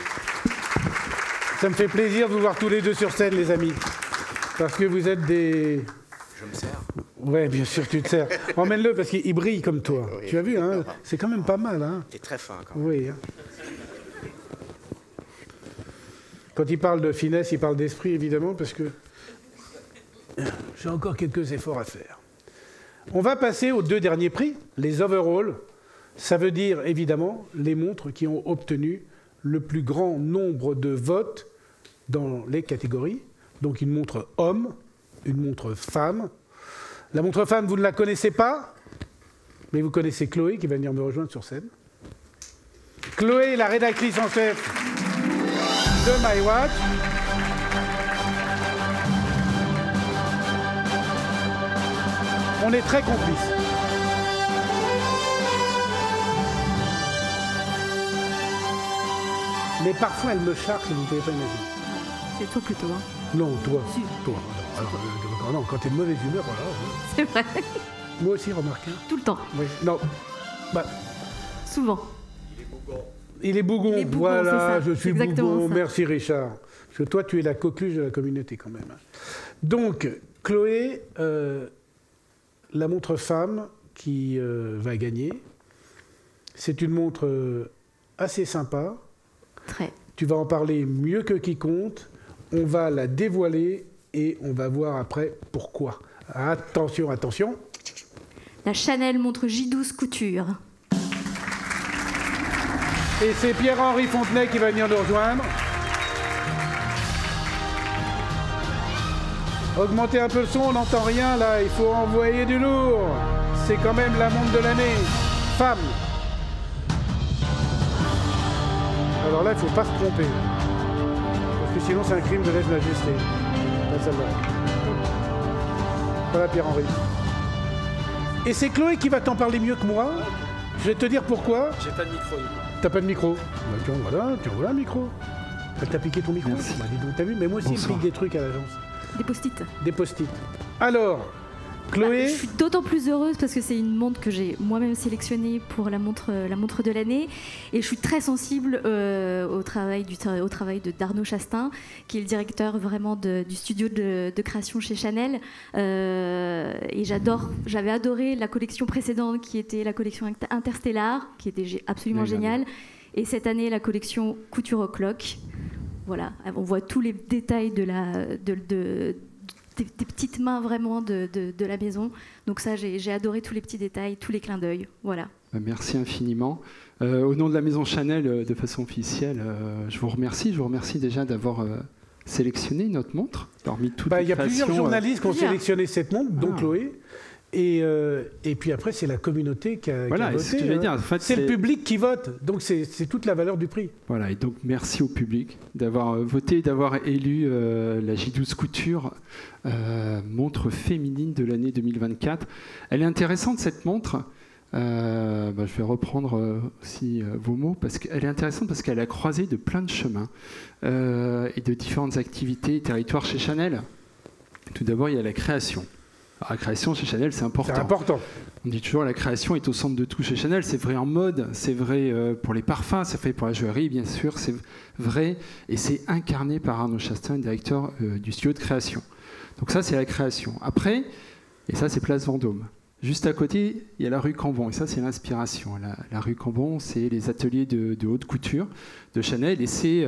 Ça me fait plaisir de vous voir tous les deux sur scène, les amis. Parce que vous êtes des... Je me sers. Ouais, bien sûr, tu te sers. Emmène-le parce qu'il brille comme toi. Oui, tu as vu, hein, c'est quand même pas mal. Hein. Il est très fin, quand même. Oui. Hein. Quand il parle de finesse, il parle d'esprit, évidemment, parce que j'ai encore quelques efforts à faire. On va passer aux 2 derniers prix, les overall. Ça veut dire, évidemment, les montres qui ont obtenu le plus grand nombre de votes dans les catégories. Donc une montre homme, une montre femme. La montre femme, vous ne la connaissez pas, mais vous connaissez Chloé qui va venir me rejoindre sur scène. Chloé, la rédactrice en chef de MyWatch. On est très complices. Mais parfois, elle me charge, vous ne pouvez pas imaginer. C'est toi plutôt, hein. Non, toi. Si. Toi. Non, quand t'es de mauvaise humeur, voilà. C'est vrai. Moi aussi, remarque. Hein. Tout le temps. Oui. Non. Bah. Souvent. Il est bougon. Il est bougon, voilà, c'est ça. je suis Exactement bougon. ça. Merci Richard. Parce que toi, tu es la coqueluche de la communauté quand même. Donc, Chloé, la montre femme qui va gagner, c'est une montre assez sympa. Très. Tu vas en parler mieux que quiconque. On va la dévoiler et on va voir après pourquoi. Attention, attention. La Chanel montre J12 couture. Et c'est Pierre-Henri Fontenay qui va venir nous rejoindre. Augmentez un peu le son, on n'entend rien là, il faut envoyer du lourd. C'est quand même la montre de l'année. Femme. Alors là, il ne faut pas se tromper. Parce que sinon, c'est un crime de lèse-majesté. Pas celle-là. Voilà Pierre-Henri. Et c'est Chloé qui va t'en parler mieux que moi. Je vais te dire pourquoi. J'ai pas de micro. T'as pas de micro? Bah, tiens, voilà un micro. Elle t'a piqué ton micro? Bah, dis donc, t'as vu? Mais moi aussi, il me pique des trucs à l'agence. Des post-it. Des post-it. Alors, Chloé... Je suis d'autant plus heureuse parce que c'est une montre que j'ai moi-même sélectionnée pour la montre de l'année. Et je suis très sensible au travail de d'Arnaud Chastain, qui est le directeur vraiment du studio de création chez Chanel. Et j'avais adoré la collection précédente qui était la collection Interstellar, qui était absolument géniale. Et cette année, la collection Couture O'Clock. Voilà, on voit tous les détails des petites mains vraiment de la maison. Donc ça, j'ai adoré tous les petits détails, tous les clins d'œil. Voilà. Merci infiniment. Au nom de la maison Chanel, de façon officielle, je vous remercie. Je vous remercie déjà d'avoir sélectionné notre montre parmi toutes les Il y a plusieurs journalistes qui ont sélectionné cette montre, dont Chloé. Et puis après, c'est la communauté qui a voté. Ce que je veux dire. En fait, c'est le public qui vote. Donc c'est toute la valeur du prix. Voilà, et donc merci au public d'avoir voté, d'avoir élu la J12 Couture montre féminine de l'année 2024. Elle est intéressante cette montre. Je vais reprendre aussi vos mots, parce qu'elle est intéressante parce qu'elle a croisé de plein de chemins et de différentes activités et territoires chez Chanel. Tout d'abord, il y a la création. Alors, la création chez Chanel, c'est important. C'est important. On dit toujours la création est au centre de tout chez Chanel. C'est vrai en mode, c'est vrai pour les parfums, c'est vrai pour la joaillerie, bien sûr, c'est vrai. Et c'est incarné par Arnaud Chastain, directeur du studio de création. Donc ça, c'est la création. Après, et ça, c'est Place Vendôme. Juste à côté, il y a la rue Cambon, et ça, c'est l'inspiration. La rue Cambon, c'est les ateliers de haute couture de Chanel, et c'est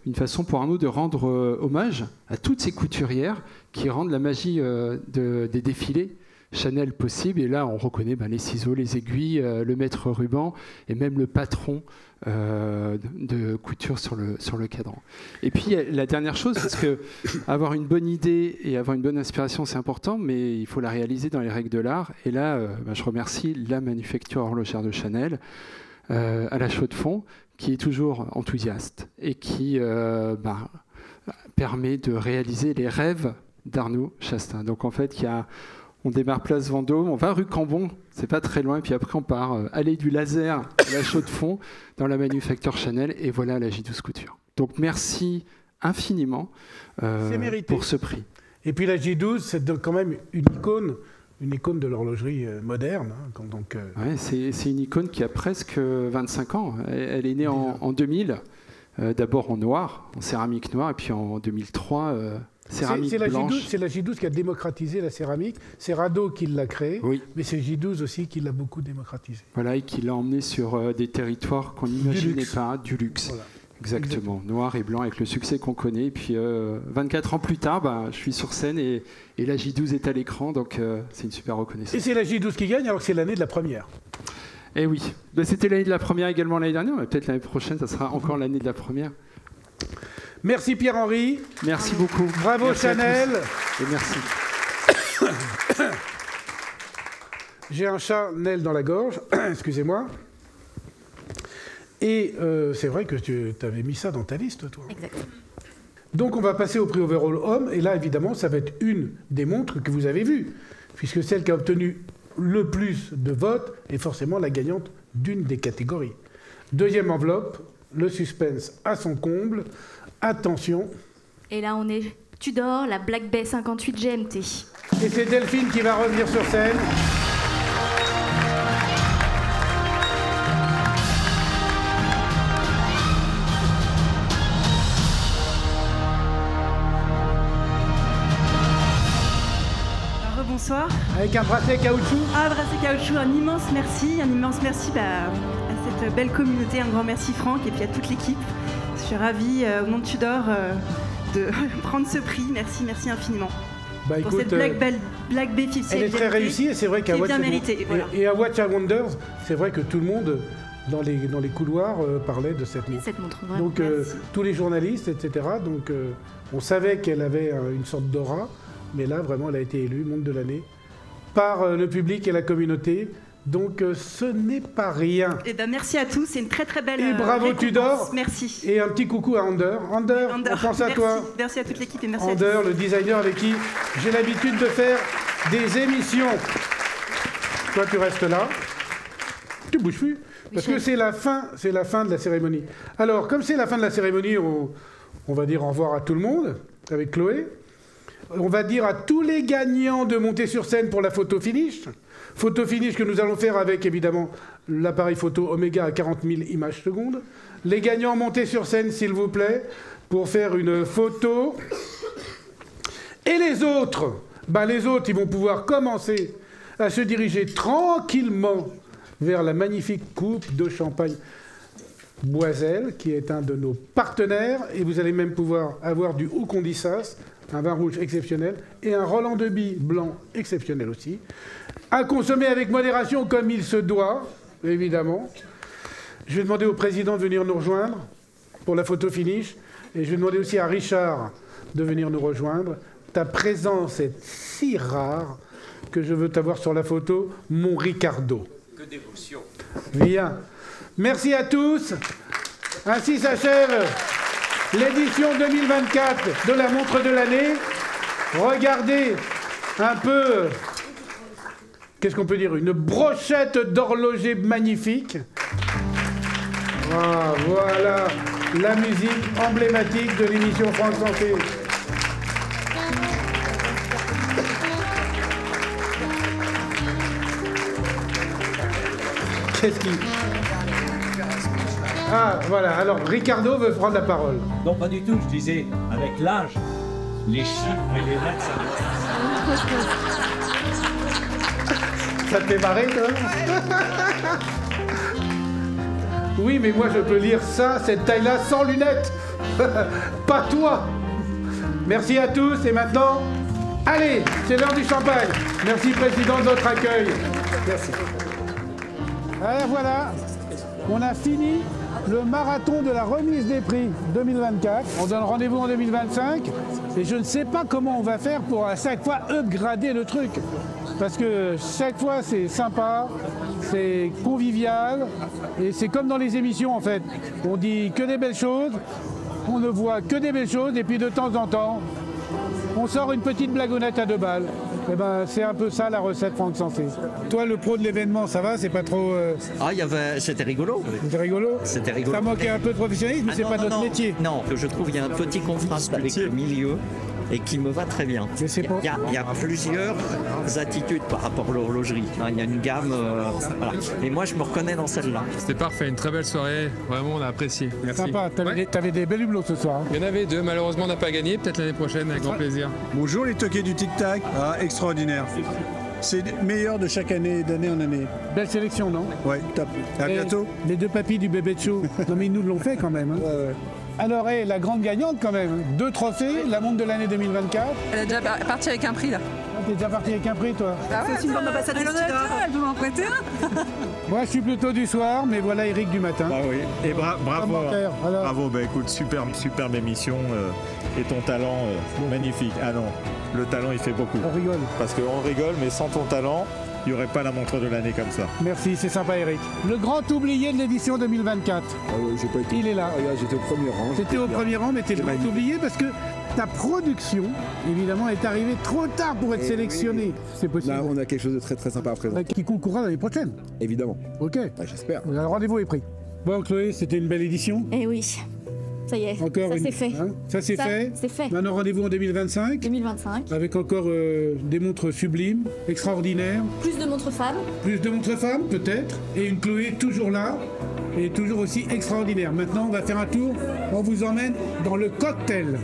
une façon pour Arnaud de rendre hommage à toutes ces couturières qui rendent la magie des défilés Chanel possible. Et là, on reconnaît les ciseaux, les aiguilles, le maître ruban et même le patron de couture sur le cadran. Et puis la dernière chose, parce que avoir une bonne idée et avoir une bonne inspiration, c'est important, mais il faut la réaliser dans les règles de l'art. Et là, je remercie la manufacture horlogère de Chanel, à la Chaux-de-Fonds, qui est toujours enthousiaste et qui permet de réaliser les rêves d'Arnaud Chastain. Donc en fait, on démarre place Vendôme, on va rue Cambon, c'est pas très loin, puis après on part allée du Laser à la Chaux-de-Fonds dans la manufacture Chanel, et voilà la J12 Couture. Donc merci infiniment pour ce prix. Et puis la J12, c'est quand même une icône de l'horlogerie moderne. Ouais, c'est une icône qui a presque 25 ans. Elle est née en 2000, d'abord en noir, en céramique noire, et puis en 2003... céramique blanche. C'est la J12 qui a démocratisé la céramique. C'est Rado qui l'a créée, mais c'est J12 aussi qui l'a beaucoup démocratisé. Voilà, et qui l'a emmené sur des territoires qu'on n'imaginait pas, du luxe. Voilà. Exactement, noir et blanc avec le succès qu'on connaît. Et puis 24 ans plus tard, je suis sur scène et la J12 est à l'écran, donc c'est une super reconnaissance. Et c'est la J12 qui gagne alors que c'est l'année de la première. Eh oui, c'était l'année de la première également l'année dernière, mais peut-être l'année prochaine, ça sera encore l'année de la première. Merci Pierre-Henri. Merci beaucoup. Bravo merci Chanel. Et merci. J'ai un Chanel dans la gorge, excusez-moi. Et c'est vrai que tu avais mis ça dans ta liste, toi. Exactement. Donc on va passer au prix Overall Homme. Et là, évidemment, ça va être une des montres que vous avez vues, puisque celle qui a obtenu le plus de votes est forcément la gagnante d'une des catégories. Deuxième enveloppe, le suspense à son comble. Attention. Et là, on est Tudor, la Black Bay 58 GMT. Et c'est Delphine qui va revenir sur scène. Bonsoir. Avec un bracelet caoutchouc. Ah, bracelet caoutchouc, un immense merci à cette belle communauté, un grand merci Franck et puis à toute l'équipe. Je suis ravie au nom de Tudor de prendre ce prix, merci infiniment. Pour écoute, cette Black Bay 50. Elle est très réussie et c'est vrai qu'à Watch et à Watch and Wonders, c'est vrai que tout le monde dans les couloirs parlait de cette montre. Donc tous les journalistes, etc. Donc on savait qu'elle avait une sorte d'aura. Mais là, vraiment, elle a été élue montre de l'année par le public et la communauté. Donc, ce n'est pas rien. Et merci à tous. C'est une très, très belle Et bravo Tudor. Merci. Et un petit coucou à Ander. Ander, on pense à toi. Merci à toute l'équipe et merci Ander, à tous. le designer avec qui j'ai l'habitude de faire des émissions. Toi, tu restes là. Tu bouges plus. Parce que c'est la fin de la cérémonie. Alors, comme c'est la fin de la cérémonie, on va dire au revoir à tout le monde avec Chloé. On va dire à tous les gagnants de monter sur scène pour la photo finish. Photo finish que nous allons faire avec, évidemment, l'appareil photo Omega à 40 000 images secondes. Les gagnants, montez sur scène, s'il vous plaît, pour faire une photo. Et les autres, ils vont pouvoir commencer à se diriger tranquillement vers la magnifique coupe de champagne Boiselle, qui est un de nos partenaires. Et vous allez même pouvoir avoir du Haut-Condissas, un vin rouge exceptionnel, et un Roland de Bie blanc exceptionnel aussi, à consommer avec modération comme il se doit, évidemment. Je vais demander au président de venir nous rejoindre pour la photo finish, et je vais demander aussi à Richard de venir nous rejoindre. Ta présence est si rare que je veux t'avoir sur la photo, mon Ricardo. Que d'émotion. Viens. Merci à tous. Ainsi s'achève l'édition 2024 de la montre de l'année. Regardez un peu, qu'est-ce qu'on peut dire, une brochette d'horloger magnifique. Ah, voilà la musique emblématique de l'émission France Santé. Qu'est-ce qui... Ah, voilà. Alors, Ricardo veut prendre la parole. Non, pas du tout. Je disais, avec l'âge, les chiffres et les lettres, ça te fait marrer, toi? Oui, mais moi, je peux lire ça, cette taille-là, sans lunettes. Pas toi. Merci à tous. Et maintenant, Allez, c'est l'heure du champagne. Merci, Président, de votre accueil. Merci. Alors voilà, on a fini le marathon de la remise des prix 2024. On donne rendez-vous en 2025. Et je ne sais pas comment on va faire pour à chaque fois upgrader le truc. Parce que chaque fois, c'est sympa, c'est convivial. Et c'est comme dans les émissions, en fait. On dit que des belles choses, on ne voit que des belles choses. Et puis de temps en temps, on sort une petite blagounette à 2 balles. Eh ben, c'est un peu ça la recette Franck Sensé. Toi, le pro de l'événement, ça va? C'est pas trop... Ah, c'était rigolo. C'était rigolo? C'était rigolo. Ça manquait un peu de professionnalisme, mais c'est pas notre métier. Non, je trouve qu'il y a un petit contraste avec le milieu et qui me va très bien. Il y a plusieurs attitudes par rapport à l'horlogerie. Il y a une gamme... voilà. Et moi, je me reconnais dans celle-là. C'était parfait, une très belle soirée. Vraiment, on a apprécié. Merci. Sympa. T'avais des belles hublots ce soir. Il y en avait 2. Malheureusement, on n'a pas gagné. Peut-être l'année prochaine, avec grand plaisir. Bonjour les toqués du tic-tac. Ah, extraordinaire. C'est meilleur de chaque année, d'année en année. Belle sélection, non? Ouais, top. À bientôt. Les 2 papis du bébé de show. Non mais ils nous l'ont fait quand même. Hein. Ouais. Alors, la grande gagnante quand même. 2 trophées, la montre de l'année 2024. Elle est déjà partie avec un prix là. T'es déjà parti avec un prix, toi? C'est une bande d'ambassadeurs. Elle peut m'en prêter un. Moi, je suis plutôt du soir, mais voilà Eric du matin. Ah oui, et bravo. Bravo, bah écoute, superbe émission. Et ton talent, magnifique. Ah non, le talent, il fait beaucoup. On rigole. Parce qu'on rigole, mais sans ton talent, il n'y aurait pas la montre de l'année comme ça. Merci, c'est sympa Eric. Le grand oublié de l'édition 2024. Ah oui, j'ai pas été. Il est là. Ah, j'étais au premier rang. C'était au premier rang, mais t'es le grand oublié parce que ta production, évidemment, est arrivée trop tard pour être sélectionnée. C'est possible. Là, on a quelque chose de très très sympa à présenter. Qui concourra l'année prochaine. Évidemment. Ok. J'espère. Le rendez-vous est pris. Bon, Chloé, c'était une belle édition. Eh oui. Ça y est, encore ça c'est fait. Hein, ça c'est fait. C'est fait. Maintenant, rendez-vous en 2025. 2025. Avec encore des montres sublimes, extraordinaires. Plus de montres femmes. Plus de montres femmes, peut-être. Et une Chloé toujours là. Et toujours aussi extraordinaire. Maintenant, on va faire un tour. On vous emmène dans le cocktail.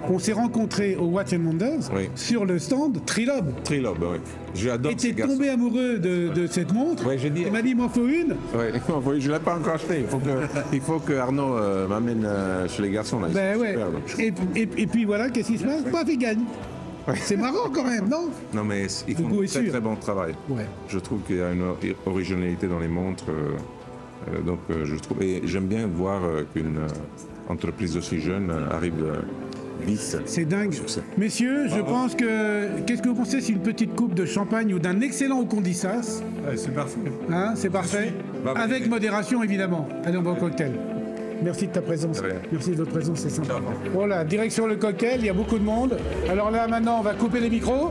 On s'est rencontrés au Watch & Wonders sur le stand Trilob. Trilob, oui. J'adore. Et t'es tombé amoureux de cette montre. Oui, j'ai dit. Il m'a dit, il m'en faut une. Oui, je ne l'ai pas encore acheté. Il faut que Arnaud m'amène chez les garçons. Là. Ben ouais. Et puis voilà, qu'est-ce qui se passe? Paf, il gagne. C'est marrant quand même, non? Non, mais ils font un très bon travail. Ouais. Je trouve qu'il y a une originalité dans les montres. Donc, je trouve. Et j'aime bien voir qu'une entreprise aussi jeune arrive. C'est dingue. Messieurs, je pense que... Qu'est-ce que vous pensez si une petite coupe de champagne ou d'un excellent Ocondiças? C'est parfait. Hein, c'est parfait. Avec modération, évidemment. Allez, on va au cocktail. Merci de ta présence. Merci de votre présence, c'est sympa. Voilà, direction le cocktail, il y a beaucoup de monde. Alors là, maintenant, on va couper les micros.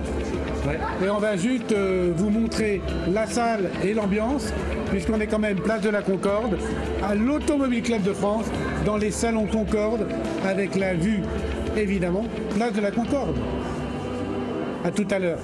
Et on va juste vous montrer la salle et l'ambiance, puisqu'on est quand même place de la Concorde, à l'Automobile Club de France, dans les salons Concorde, avec la vue, évidemment, place de la Concorde. À tout à l'heure.